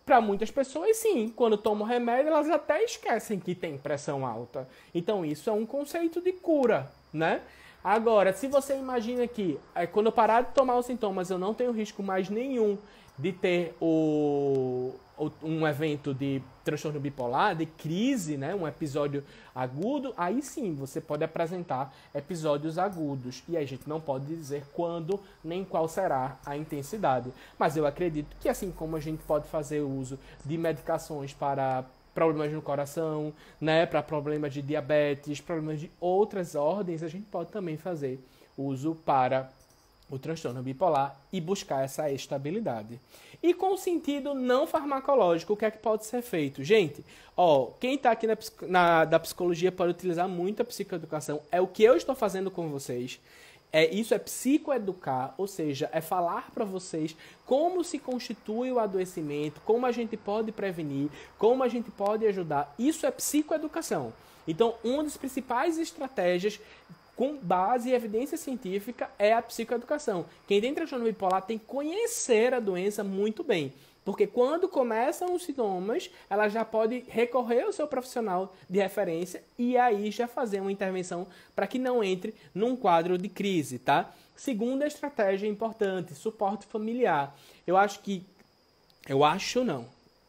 Para muitas pessoas, sim. Quando tomam remédio, elas até esquecem que tem pressão alta. Então, isso é um conceito de cura, né? Agora, se você imagina que quando eu parar de tomar os sintomas, eu não tenho risco mais nenhum de ter um evento de transtorno bipolar, de crise, né? Um episódio agudo, aí sim você pode apresentar episódios agudos. E a gente não pode dizer quando nem qual será a intensidade. Mas eu acredito que assim como a gente pode fazer uso de medicações para problemas no coração, né? Para problemas de diabetes, problemas de outras ordens, a gente pode também fazer uso para o transtorno bipolar e buscar essa estabilidade. E com sentido não farmacológico, o que é que pode ser feito? Gente, quem está aqui da psicologia pode utilizar muito a psicoeducação. É o que eu estou fazendo com vocês. Isso é psicoeducar, ou seja, é falar para vocês como se constitui o adoecimento, como a gente pode prevenir, como a gente pode ajudar. Isso é psicoeducação. Então, uma das principais estratégias com base em evidência científica é a psicoeducação. Quem tem transtorno bipolar tem que conhecer a doença muito bem. Porque quando começam os sintomas, ela já pode recorrer ao seu profissional de referência e aí já fazer uma intervenção para que não entre num quadro de crise, tá? Segunda estratégia importante, suporte familiar.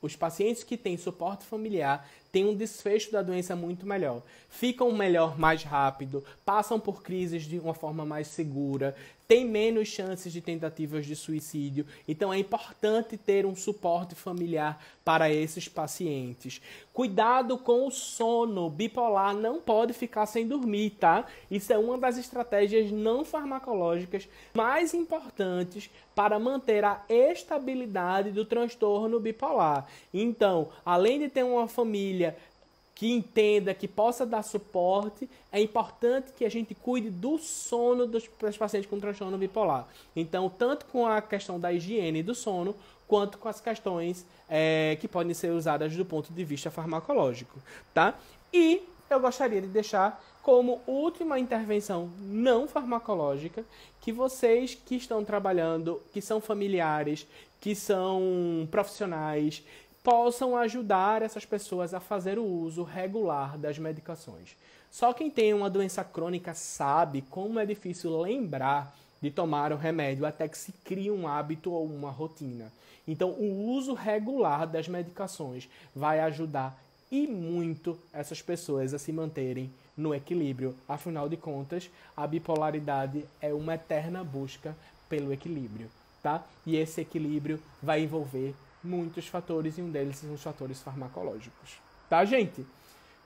Os pacientes que têm suporte familiar têm um desfecho da doença muito melhor. Ficam melhor mais rápido, passam por crises de uma forma mais segura, têm menos chances de tentativas de suicídio. Então é importante ter um suporte familiar para esses pacientes. Cuidado com o sono. Bipolar não pode ficar sem dormir, tá? Isso é uma das estratégias não farmacológicas mais importantes para manter a estabilidade do transtorno bipolar. Então, além de ter uma família que entenda, que possa dar suporte, é importante que a gente cuide do sono dos pacientes com transtorno bipolar. Então, tanto com a questão da higiene do sono, quanto com as questões que podem ser usadas do ponto de vista farmacológico, tá? E eu gostaria de deixar como última intervenção não farmacológica que vocês que estão trabalhando, que são familiares, que são profissionais, possam ajudar essas pessoas a fazer o uso regular das medicações. Só quem tem uma doença crônica sabe como é difícil lembrar de tomar o remédio até que se crie um hábito ou uma rotina. Então, o uso regular das medicações vai ajudar e muito essas pessoas a se manterem no equilíbrio. Afinal de contas, a bipolaridade é uma eterna busca pelo equilíbrio, tá? E esse equilíbrio vai envolver muitos fatores e um deles são os fatores farmacológicos. Tá, gente?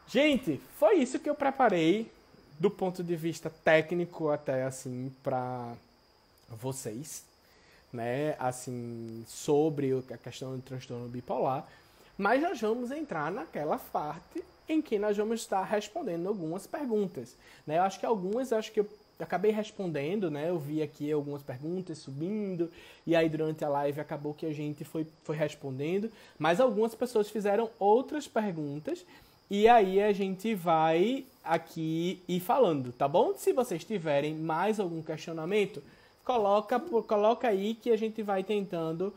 Gente, foi isso que eu preparei do ponto de vista técnico até assim para vocês, né? Assim, sobre a questão do transtorno bipolar. Mas nós vamos entrar naquela parte em que nós vamos estar respondendo algumas perguntas, né? Acho que eu acabei respondendo, né? Eu vi aqui algumas perguntas subindo, e aí durante a live acabou que a gente foi respondendo, mas algumas pessoas fizeram outras perguntas, e aí a gente vai aqui ir falando, tá bom? Se vocês tiverem mais algum questionamento, coloca aí que a gente vai tentando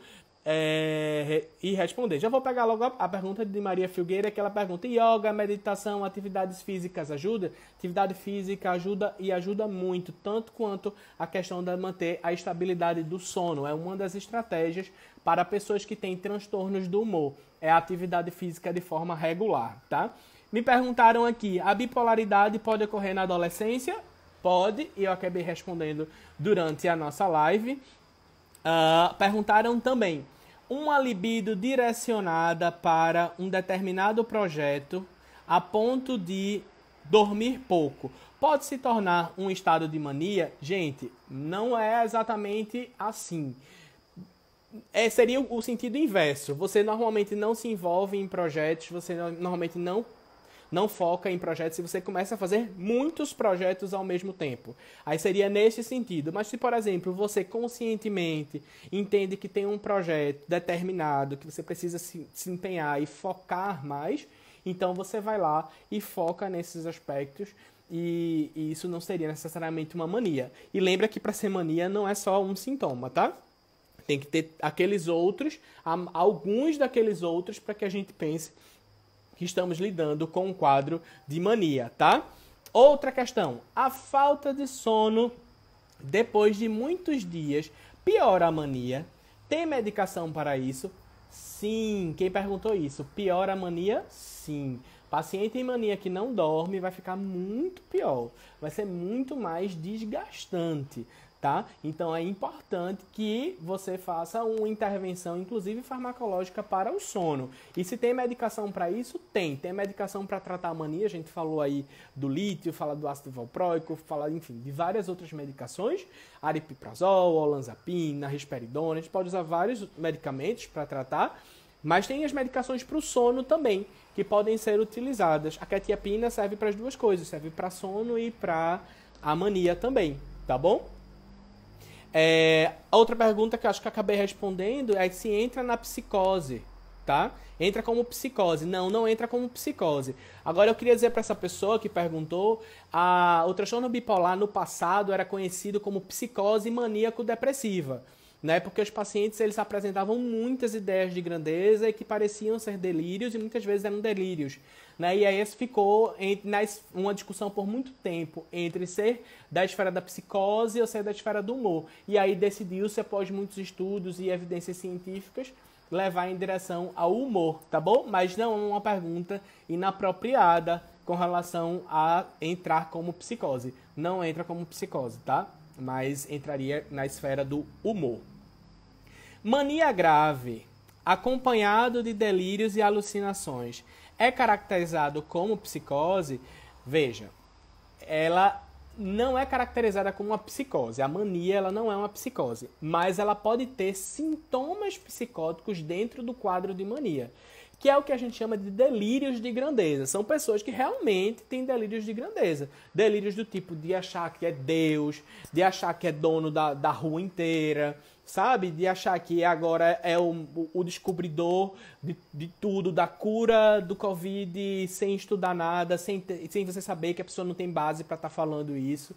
e responder. Já vou pegar logo a pergunta de Maria Filgueira, que ela pergunta: yoga, meditação, atividades físicas ajuda? Atividade física ajuda muito, tanto quanto a questão de manter a estabilidade do sono. É uma das estratégias para pessoas que têm transtornos do humor. É a atividade física de forma regular, tá? Me perguntaram aqui, a bipolaridade pode ocorrer na adolescência? Pode, e eu acabei respondendo durante a nossa live. Perguntaram também, uma libido direcionada para um determinado projeto a ponto de dormir pouco pode se tornar um estado de mania? Gente, não é exatamente assim. Seria o sentido inverso. Você normalmente não se envolve em projetos, você normalmente não foca em projetos se você começa a fazer muitos projetos ao mesmo tempo. Aí seria nesse sentido. Mas se, por exemplo, você conscientemente entende que tem um projeto determinado, que você precisa se empenhar e focar mais, então você vai lá e foca nesses aspectos e isso não seria necessariamente uma mania. E lembra que para ser mania não é só um sintoma, tá? Tem que ter aqueles outros, alguns daqueles outros, para que a gente pense que estamos lidando com um quadro de mania, tá? Outra questão, a falta de sono depois de muitos dias piora a mania? Tem medicação para isso? Sim. Quem perguntou isso? Piora a mania? Sim. Paciente em mania que não dorme vai ficar muito pior, vai ser muito mais desgastante, tá? Então é importante que você faça uma intervenção, inclusive farmacológica, para o sono. E se tem medicação para isso? Tem medicação para tratar a mania, a gente falou aí do lítio, fala do ácido valproico, fala, enfim, de várias outras medicações, aripiprazol, olanzapina, risperidona, a gente pode usar vários medicamentos para tratar, mas tem as medicações para o sono também, que podem ser utilizadas. A quetiapina serve para as duas coisas, serve para sono e para a mania também, tá bom? Outra pergunta que eu acho que eu acabei respondendo é se entra na psicose, tá? Entra como psicose. Não entra como psicose. Agora eu queria dizer para essa pessoa que perguntou, o transtorno bipolar no passado era conhecido como psicose maníaco-depressiva, né? Porque os pacientes eles apresentavam muitas ideias de grandeza e que pareciam ser delírios e muitas vezes eram delírios, né? E aí ficou uma discussão por muito tempo entre ser da esfera da psicose ou ser da esfera do humor. E aí decidiu-se, após muitos estudos e evidências científicas, levar em direção ao humor, tá bom? Mas não é uma pergunta inapropriada com relação a entrar como psicose. Não entra como psicose, tá? Mas entraria na esfera do humor. Mania grave, acompanhado de delírios e alucinações, é caracterizado como psicose? Veja, ela não é caracterizada como uma psicose. A mania ela não é uma psicose, mas ela pode ter sintomas psicóticos dentro do quadro de mania, que é o que a gente chama de delírios de grandeza. São pessoas que realmente têm delírios de grandeza. Delírios do tipo de achar que é Deus, de achar que é dono da rua inteira, sabe? De achar que agora é o descobridor de tudo, da cura do Covid, sem estudar nada, sem você saber que a pessoa não tem base para estar falando isso.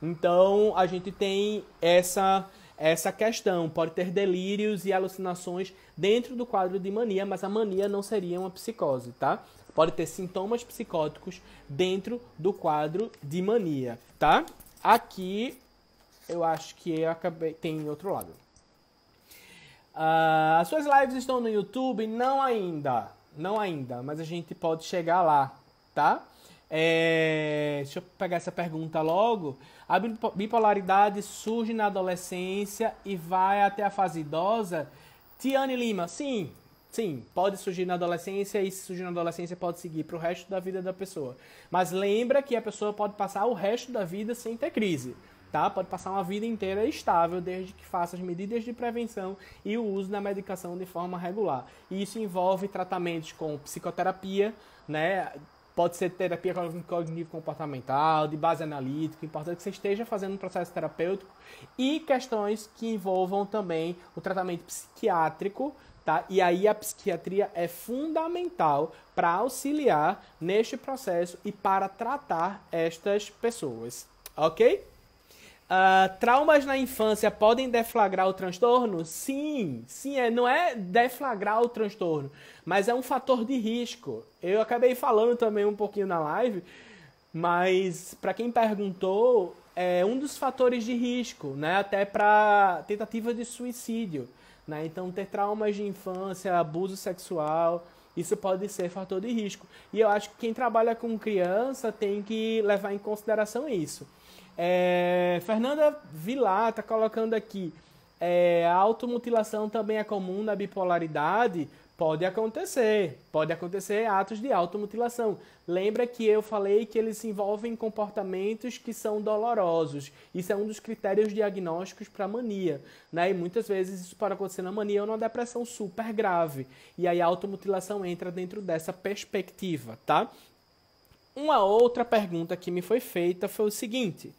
Então, a gente tem essa questão, pode ter delírios e alucinações dentro do quadro de mania, mas a mania não seria uma psicose, tá? Pode ter sintomas psicóticos dentro do quadro de mania, tá? Aqui, eu acho que eu acabei... Tem outro lado. As suas lives estão no YouTube? Não ainda, mas a gente pode chegar lá, tá? Deixa eu pegar essa pergunta logo. A bipolaridade surge na adolescência e vai até a fase idosa? Tiane Lima, sim, pode surgir na adolescência e se surgir na adolescência pode seguir para o resto da vida da pessoa. Mas lembra que a pessoa pode passar o resto da vida sem ter crise, tá? Pode passar uma vida inteira estável desde que faça as medidas de prevenção e o uso da medicação de forma regular. E isso envolve tratamentos com psicoterapia, né? Pode ser terapia cognitivo-comportamental, de base analítica, importante que você esteja fazendo um processo terapêutico e questões que envolvam também o tratamento psiquiátrico, tá? E aí a psiquiatria é fundamental para auxiliar neste processo e para tratar estas pessoas, ok? Traumas na infância podem deflagrar o transtorno? Sim, não é deflagrar o transtorno, mas é um fator de risco. Eu acabei falando também um pouquinho na live, mas para quem perguntou, é um dos fatores de risco, né? Até para tentativa de suicídio, né? Então ter traumas de infância, abuso sexual, Isso pode ser fator de risco. E eu acho que quem trabalha com criança tem que levar em consideração isso. Fernanda Vilar está colocando aqui, a automutilação também é comum na bipolaridade? Pode acontecer atos de automutilação. Lembra que eu falei que eles envolvem comportamentos que são dolorosos. Isso é um dos critérios diagnósticos para mania, né? E muitas vezes isso pode acontecer na mania ou numa depressão super grave. E aí a automutilação entra dentro dessa perspectiva, tá? Uma outra pergunta que me foi feita foi o seguinte: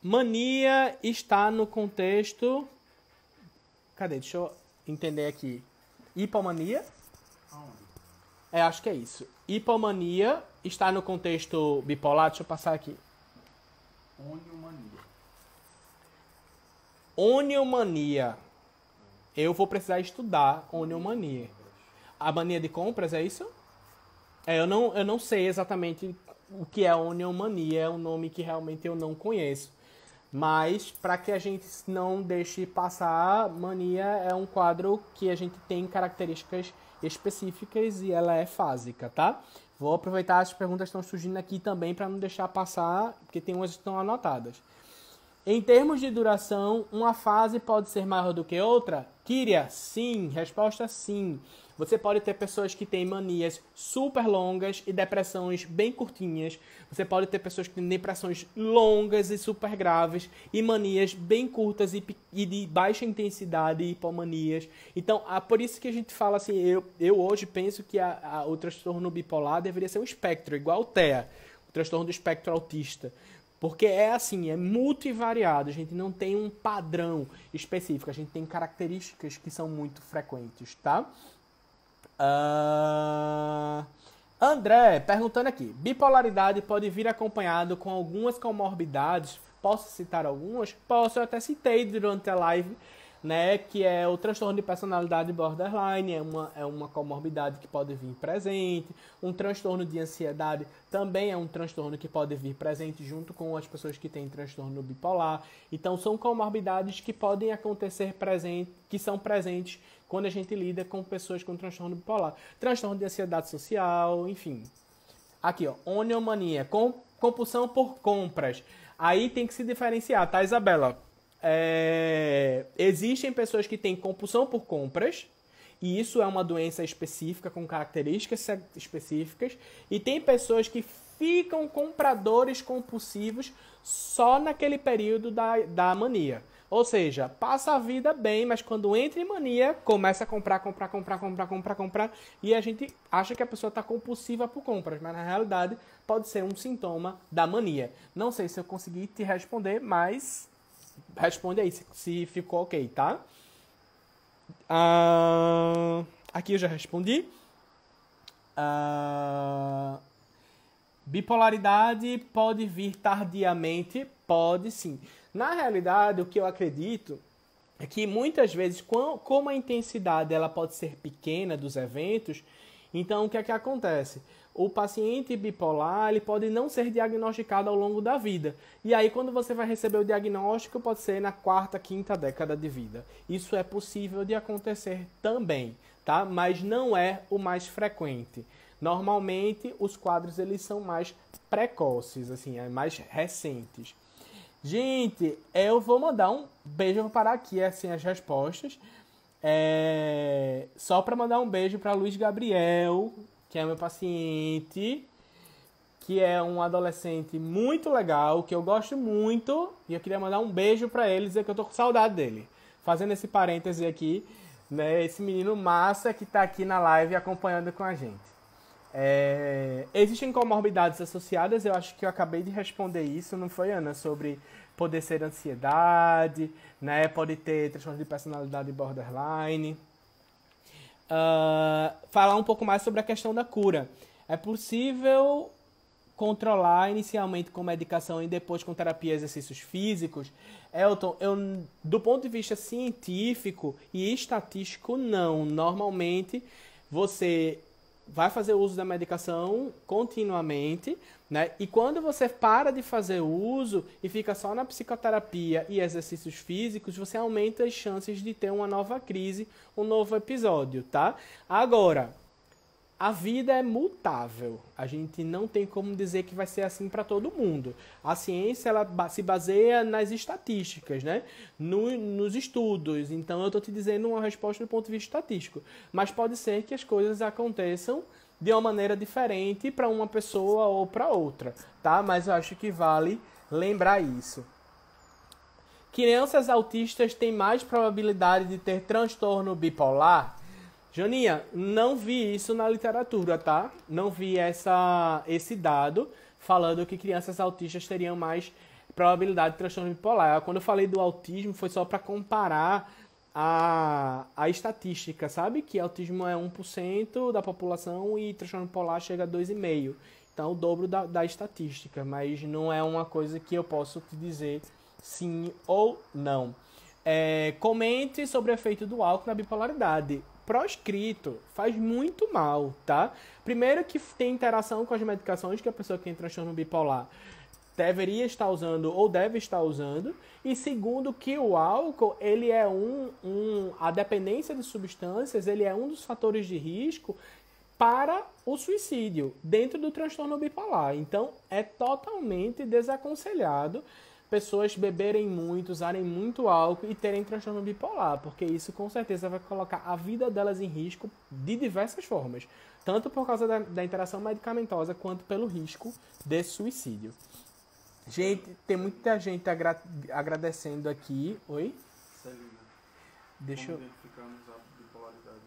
mania está no contexto... Cadê? Deixa eu entender aqui. Hipomania? Acho que é isso. Hipomania está no contexto bipolar? Deixa eu passar aqui. Oniomania. Eu vou precisar estudar oniomania. A mania de compras, é isso? Eu não sei exatamente o que é oniomania. É um nome que realmente eu não conheço. Mas, para que a gente não deixe passar, mania é um quadro que a gente tem características específicas e ela é fásica, tá? Vou aproveitar, as perguntas estão surgindo aqui também para não deixar passar, porque tem umas que estão anotadas. Em termos de duração, uma fase pode ser maior do que outra? Kíria, sim. Resposta sim. Você pode ter pessoas que têm manias super longas e depressões bem curtinhas. Você pode ter pessoas que têm depressões longas e super graves e manias bem curtas e de baixa intensidade e hipomanias. Então, por isso que a gente fala assim, eu hoje penso que o transtorno bipolar deveria ser um espectro, igual o TEA, o transtorno do espectro autista. Porque é assim, é multivariado, a gente não tem um padrão específico, a gente tem características que são muito frequentes, tá? André, perguntando aqui, bipolaridade pode vir acompanhado com algumas comorbidades? Posso citar algumas? Posso, eu até citei durante a live, né, que é o transtorno de personalidade borderline, é uma comorbidade que pode vir presente. Um transtorno de ansiedade também é um transtorno que pode vir presente junto com as pessoas que têm transtorno bipolar. Então, são comorbidades que podem acontecer que são presentes quando a gente lida com pessoas com transtorno bipolar. Transtorno de ansiedade social, enfim. Aqui, ó, oniomania, compulsão por compras. Aí tem que se diferenciar, tá, Isabela? Existem pessoas que têm compulsão por compras, e isso é uma doença específica, com características específicas, e tem pessoas que ficam compradores compulsivos só naquele período da mania. Ou seja, passa a vida bem, mas quando entra em mania, começa a comprar, e a gente acha que a pessoa está compulsiva por compras, mas na realidade pode ser um sintoma da mania. Não sei se eu consegui te responder, mas responde aí se ficou ok, tá? Aqui eu já respondi. Bipolaridade pode vir tardiamente? Pode sim. Na realidade, o que eu acredito é que muitas vezes, como a intensidade ela pode ser pequena dos eventos, então o que é que acontece? O paciente bipolar ele pode não ser diagnosticado ao longo da vida. E aí, quando você vai receber o diagnóstico, pode ser na 4ª, 5ª década de vida. Isso é possível de acontecer também, tá? Mas não é o mais frequente. Normalmente, os quadros eles são mais precoces, assim, mais recentes. Gente, eu vou mandar um beijo, eu vou parar aqui assim, as respostas. Só para mandar um beijo para Luiz Gabriel, que é meu paciente, que é um adolescente muito legal, que eu gosto muito, e eu queria mandar um beijo para ele e dizer que eu tô com saudade dele. Fazendo esse parêntese aqui, né, esse menino massa que tá aqui na live acompanhando com a gente. Existem comorbidades associadas, eu acho que eu acabei de responder isso, não foi, Ana? Sobre poder ser ansiedade, né? Pode ter transtorno de personalidade borderline. Falar um pouco mais sobre a questão da cura. É possível controlar inicialmente com medicação e depois com terapia e exercícios físicos? Elton, do ponto de vista científico e estatístico, não. Normalmente, você vai fazer uso da medicação continuamente, né? E quando você para de fazer uso e fica só na psicoterapia e exercícios físicos, você aumenta as chances de ter uma nova crise, um novo episódio, tá? Agora, a vida é mutável. A gente não tem como dizer que vai ser assim para todo mundo. A ciência ela se baseia nas estatísticas, né? Nos estudos. Então eu estou te dizendo uma resposta do ponto de vista estatístico. Mas pode ser que as coisas aconteçam de uma maneira diferente para uma pessoa ou para outra, tá? Mas eu acho que vale lembrar isso. Crianças autistas têm mais probabilidade de ter transtorno bipolar? Joaninha, não vi isso na literatura, tá? Não vi esse dado falando que crianças autistas teriam mais probabilidade de transtorno bipolar. Quando eu falei do autismo, foi só para comparar a estatística, sabe? Que autismo é 1% da população e transtorno bipolar chega a 2,5%. Então, o dobro da estatística. Mas não é uma coisa que eu posso te dizer sim ou não. Comente sobre o efeito do álcool na bipolaridade. Proscrito faz muito mal, tá? Primeiro que tem interação com as medicações que a pessoa que tem transtorno bipolar deveria estar usando ou deve estar usando. E segundo que o álcool, ele é a dependência de substâncias, ele é um dos fatores de risco para o suicídio dentro do transtorno bipolar. Então, é totalmente desaconselhado pessoas beberem muito, usarem muito álcool e terem transtorno bipolar, porque isso com certeza vai colocar a vida delas em risco de diversas formas, tanto por causa da interação medicamentosa, quanto pelo risco de suicídio. Gente, tem muita gente agradecendo aqui. Oi? Celina, deixa eu... identificamos a bipolaridade?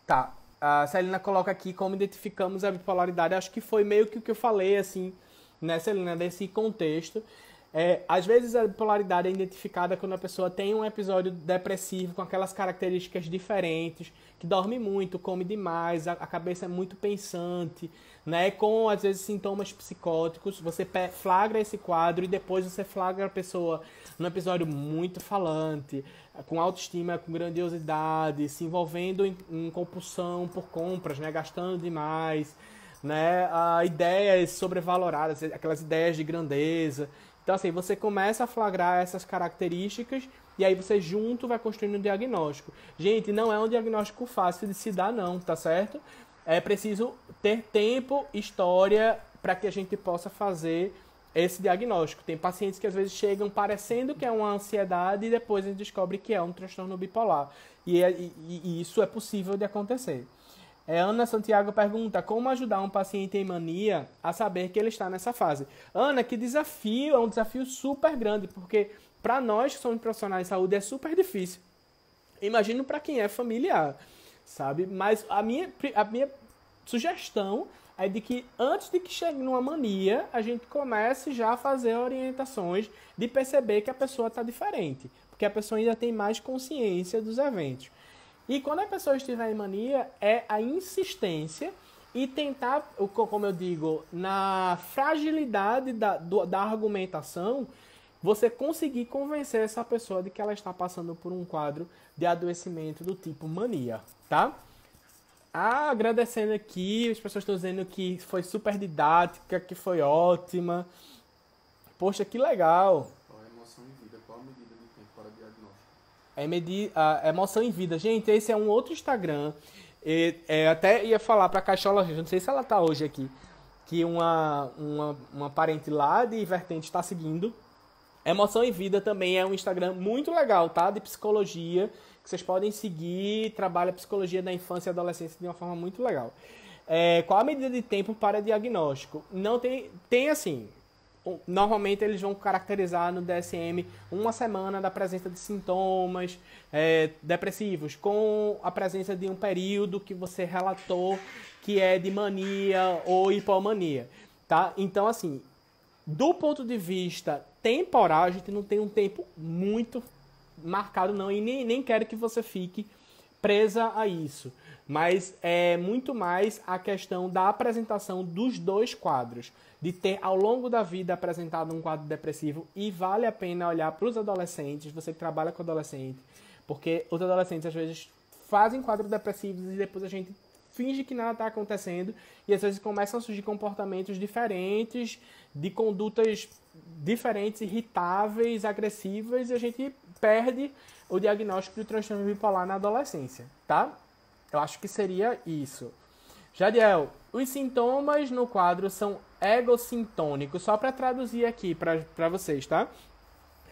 Tá, a Celina coloca aqui como identificamos a bipolaridade. Acho que foi meio que o que eu falei, assim, né, Celina, desse contexto. Às vezes a bipolaridade é identificada quando a pessoa tem um episódio depressivo com aquelas características diferentes, que dorme muito, come demais, a cabeça é muito pensante, né, com às vezes sintomas psicóticos. Você flagra esse quadro e depois você flagra a pessoa num episódio muito falante, com autoestima, com grandiosidade, se envolvendo em compulsão por compras, né, gastando demais, né, ideias sobrevaloradas, aquelas ideias de grandeza. Então, assim, você começa a flagrar essas características e aí você junto vai construindo um diagnóstico. Gente, não é um diagnóstico fácil de se dar, não, tá certo? É preciso ter tempo, história, para que a gente possa fazer esse diagnóstico. Tem pacientes que às vezes chegam parecendo que é uma ansiedade e depois a gente descobre que é um transtorno bipolar. E isso é possível de acontecer. Ana Santiago pergunta: como ajudar um paciente em mania a saber que ele está nessa fase? Ana, que desafio! É um desafio super grande, porque para nós que somos profissionais de saúde é super difícil. Imagino para quem é familiar, sabe? Mas a minha sugestão é de que antes de que chegue numa mania, a gente comece já a fazer orientações de perceber que a pessoa está diferente, porque a pessoa ainda tem mais consciência dos eventos. E quando a pessoa estiver em mania, é a insistência e tentar, como eu digo, na fragilidade da argumentação, você conseguir convencer essa pessoa de que ela está passando por um quadro de adoecimento do tipo mania, tá? Agradecendo aqui, as pessoas estão dizendo que foi super didática, que foi ótima. Poxa, que legal! Emoção em vida, qual a medida de tempo para diagnóstico? Medir a emoção em vida. Gente, esse é um outro Instagram. Até ia falar pra Caixola, não sei se ela tá hoje aqui, que uma parente lá de Vertente está seguindo. Emoção em Vida também é um Instagram muito legal, tá? De psicologia, que vocês podem seguir, trabalha psicologia da infância e adolescência de uma forma muito legal. Qual a medida de tempo para diagnóstico? Não tem assim, normalmente eles vão caracterizar no DSM uma semana da presença de sintomas depressivos, com a presença de um período que você relatou que é de mania ou hipomania, tá? Então, assim, do ponto de vista temporal, a gente não tem um tempo muito marcado, não, e nem quero que você fique presa a isso. Mas é muito mais a questão da apresentação dos dois quadros, de ter ao longo da vida apresentado um quadro depressivo, e vale a pena olhar para os adolescentes, você que trabalha com adolescente, porque os adolescentes às vezes fazem quadros depressivos e depois a gente finge que nada está acontecendo e às vezes começam a surgir comportamentos diferentes, de condutas diferentes, irritáveis, agressivas, e a gente perde o diagnóstico de transtorno bipolar na adolescência, tá? Eu acho que seria isso. Jadiel, os sintomas no quadro são egossintônicos, só para traduzir aqui para vocês, tá?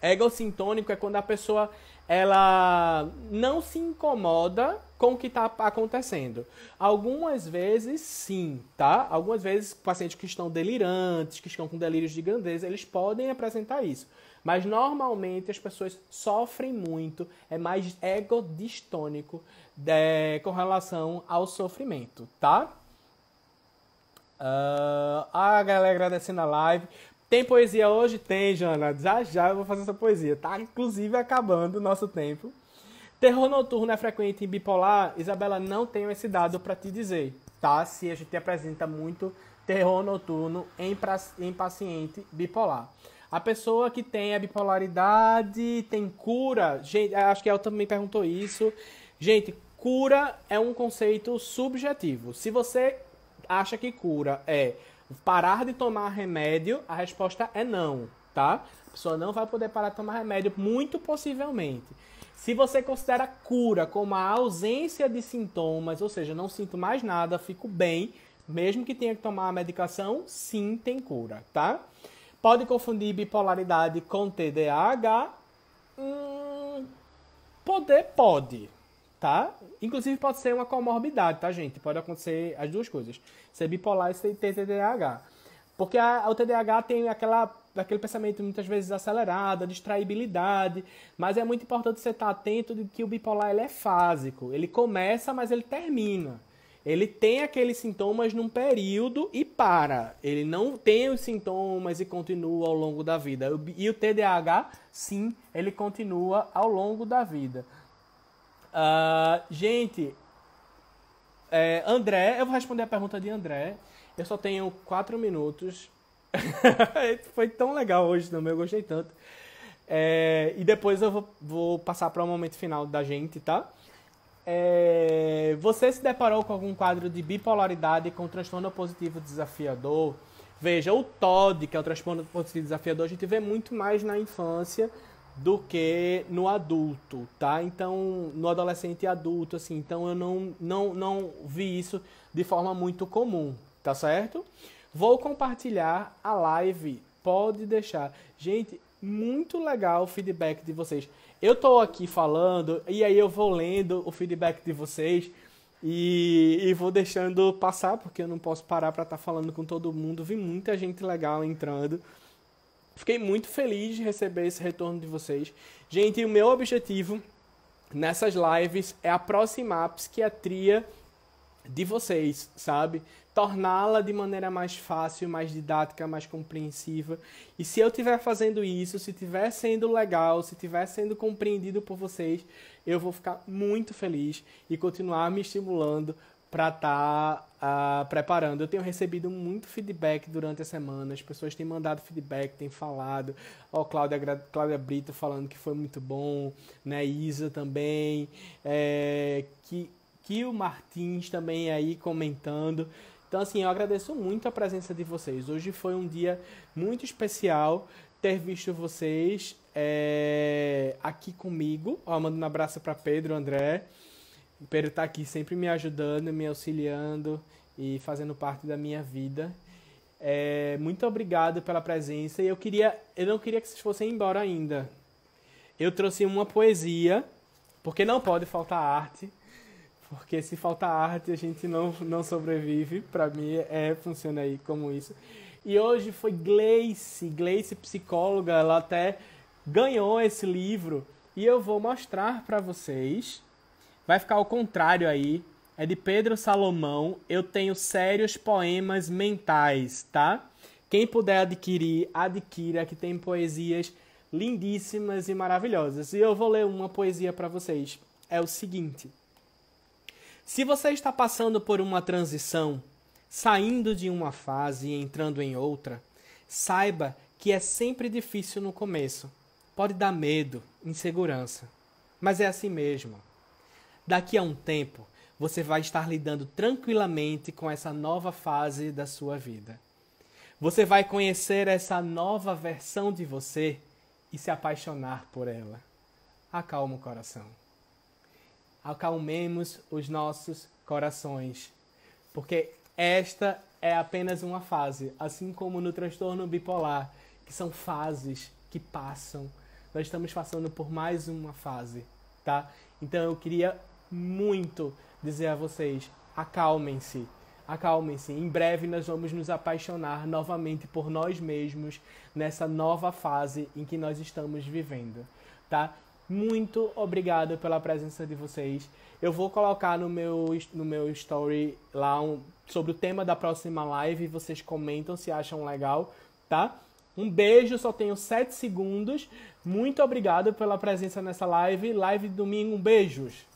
Egossintônico é quando a pessoa ela não se incomoda com o que está acontecendo. Algumas vezes, sim, tá? Algumas vezes, pacientes que estão delirantes, que estão com delírios de grandeza, eles podem apresentar isso. Mas, normalmente, as pessoas sofrem muito, é mais egodistônico com relação ao sofrimento, tá? A galera agradecendo a live. Tem poesia hoje? Tem, Jana. Já eu vou fazer essa poesia. Tá, inclusive, acabando o nosso tempo. Terror noturno é frequente em bipolar? Isabela, não tenho esse dado para te dizer, tá? Se a gente apresenta muito terror noturno em paciente bipolar. A pessoa que tem a bipolaridade tem cura? Gente, acho que ela também perguntou isso. Gente, cura é um conceito subjetivo. Se você acha que cura é parar de tomar remédio, a resposta é não, tá? A pessoa não vai poder parar de tomar remédio, muito possivelmente. Se você considera cura como a ausência de sintomas, ou seja, não sinto mais nada, fico bem, mesmo que tenha que tomar a medicação, sim, tem cura, tá? Pode confundir bipolaridade com TDAH? Pode, tá? Inclusive pode ser uma comorbidade, tá, gente? Pode acontecer as duas coisas. Ser bipolar e ter TDAH. Porque o TDAH tem aquele pensamento muitas vezes acelerado, a distraibilidade, mas é muito importante você estar atento de que o bipolar ele é fásico. Ele começa, mas ele termina. Ele tem aqueles sintomas num período e para. Ele não tem os sintomas e continua ao longo da vida. E o TDAH, sim, ele continua ao longo da vida. Gente, André, eu vou responder a pergunta de André. Eu só tenho 4 minutos. Foi tão legal hoje também, eu gostei tanto. E depois eu vou passar para o momento final da gente, tá? Você se deparou com algum quadro de bipolaridade com transtorno positivo desafiador? Veja, o TOD, que é o transtorno positivo desafiador, a gente vê muito mais na infância do que no adulto, tá? Então, no adolescente e adulto, assim, então eu não vi isso de forma muito comum, tá certo? Vou compartilhar a live, pode deixar. Gente, muito legal o feedback de vocês. Eu tô aqui falando e aí eu vou lendo o feedback de vocês e vou deixando passar, porque eu não posso parar para estar falando com todo mundo. Vi muita gente legal entrando. Fiquei muito feliz de receber esse retorno de vocês. Gente, o meu objetivo nessas lives é aproximar a psiquiatria de vocês, sabe? Torná-la de maneira mais fácil, mais didática, mais compreensiva. E se eu estiver fazendo isso, se estiver sendo legal, se estiver sendo compreendido por vocês, eu vou ficar muito feliz e continuar me estimulando para estar preparando. Eu tenho recebido muito feedback durante a semana, as pessoas têm mandado feedback, têm falado, Cláudia Brito falando que foi muito bom, né? Isa também, que o Martins também aí comentando. Então, assim, eu agradeço muito a presença de vocês. Hoje foi um dia muito especial ter visto vocês aqui comigo. Mandando um abraço para Pedro, André. O Pedro está aqui sempre me ajudando, me auxiliando e fazendo parte da minha vida. Muito obrigado pela presença. E eu não queria que vocês fossem embora ainda. Eu trouxe uma poesia, porque não pode faltar arte. Porque se faltar arte, a gente não sobrevive. Para mim, funciona aí como isso. E hoje foi Gleice, psicóloga, ela até ganhou esse livro. E eu vou mostrar para vocês. Vai ficar ao contrário aí. É de Pedro Salomão. Eu tenho sérios poemas mentais, tá? Quem puder adquirir, adquira, que tem poesias lindíssimas e maravilhosas. E eu vou ler uma poesia para vocês. É o seguinte. Se você está passando por uma transição, saindo de uma fase e entrando em outra, saiba que é sempre difícil no começo. Pode dar medo, insegurança. Mas é assim mesmo. Daqui a um tempo, você vai estar lidando tranquilamente com essa nova fase da sua vida. Você vai conhecer essa nova versão de você e se apaixonar por ela. Acalma o coração. Acalmemos os nossos corações, porque esta é apenas uma fase, assim como no transtorno bipolar, que são fases que passam. Nós estamos passando por mais uma fase, tá? Então eu queria muito dizer a vocês, acalmem-se, acalmem-se. Em breve nós vamos nos apaixonar novamente por nós mesmos nessa nova fase em que nós estamos vivendo, tá? Muito obrigado pela presença de vocês. Eu vou colocar no meu story lá sobre o tema da próxima live. Vocês comentam se acham legal, tá? Um beijo, só tenho 7 segundos. Muito obrigado pela presença nessa live. Live de domingo, beijos.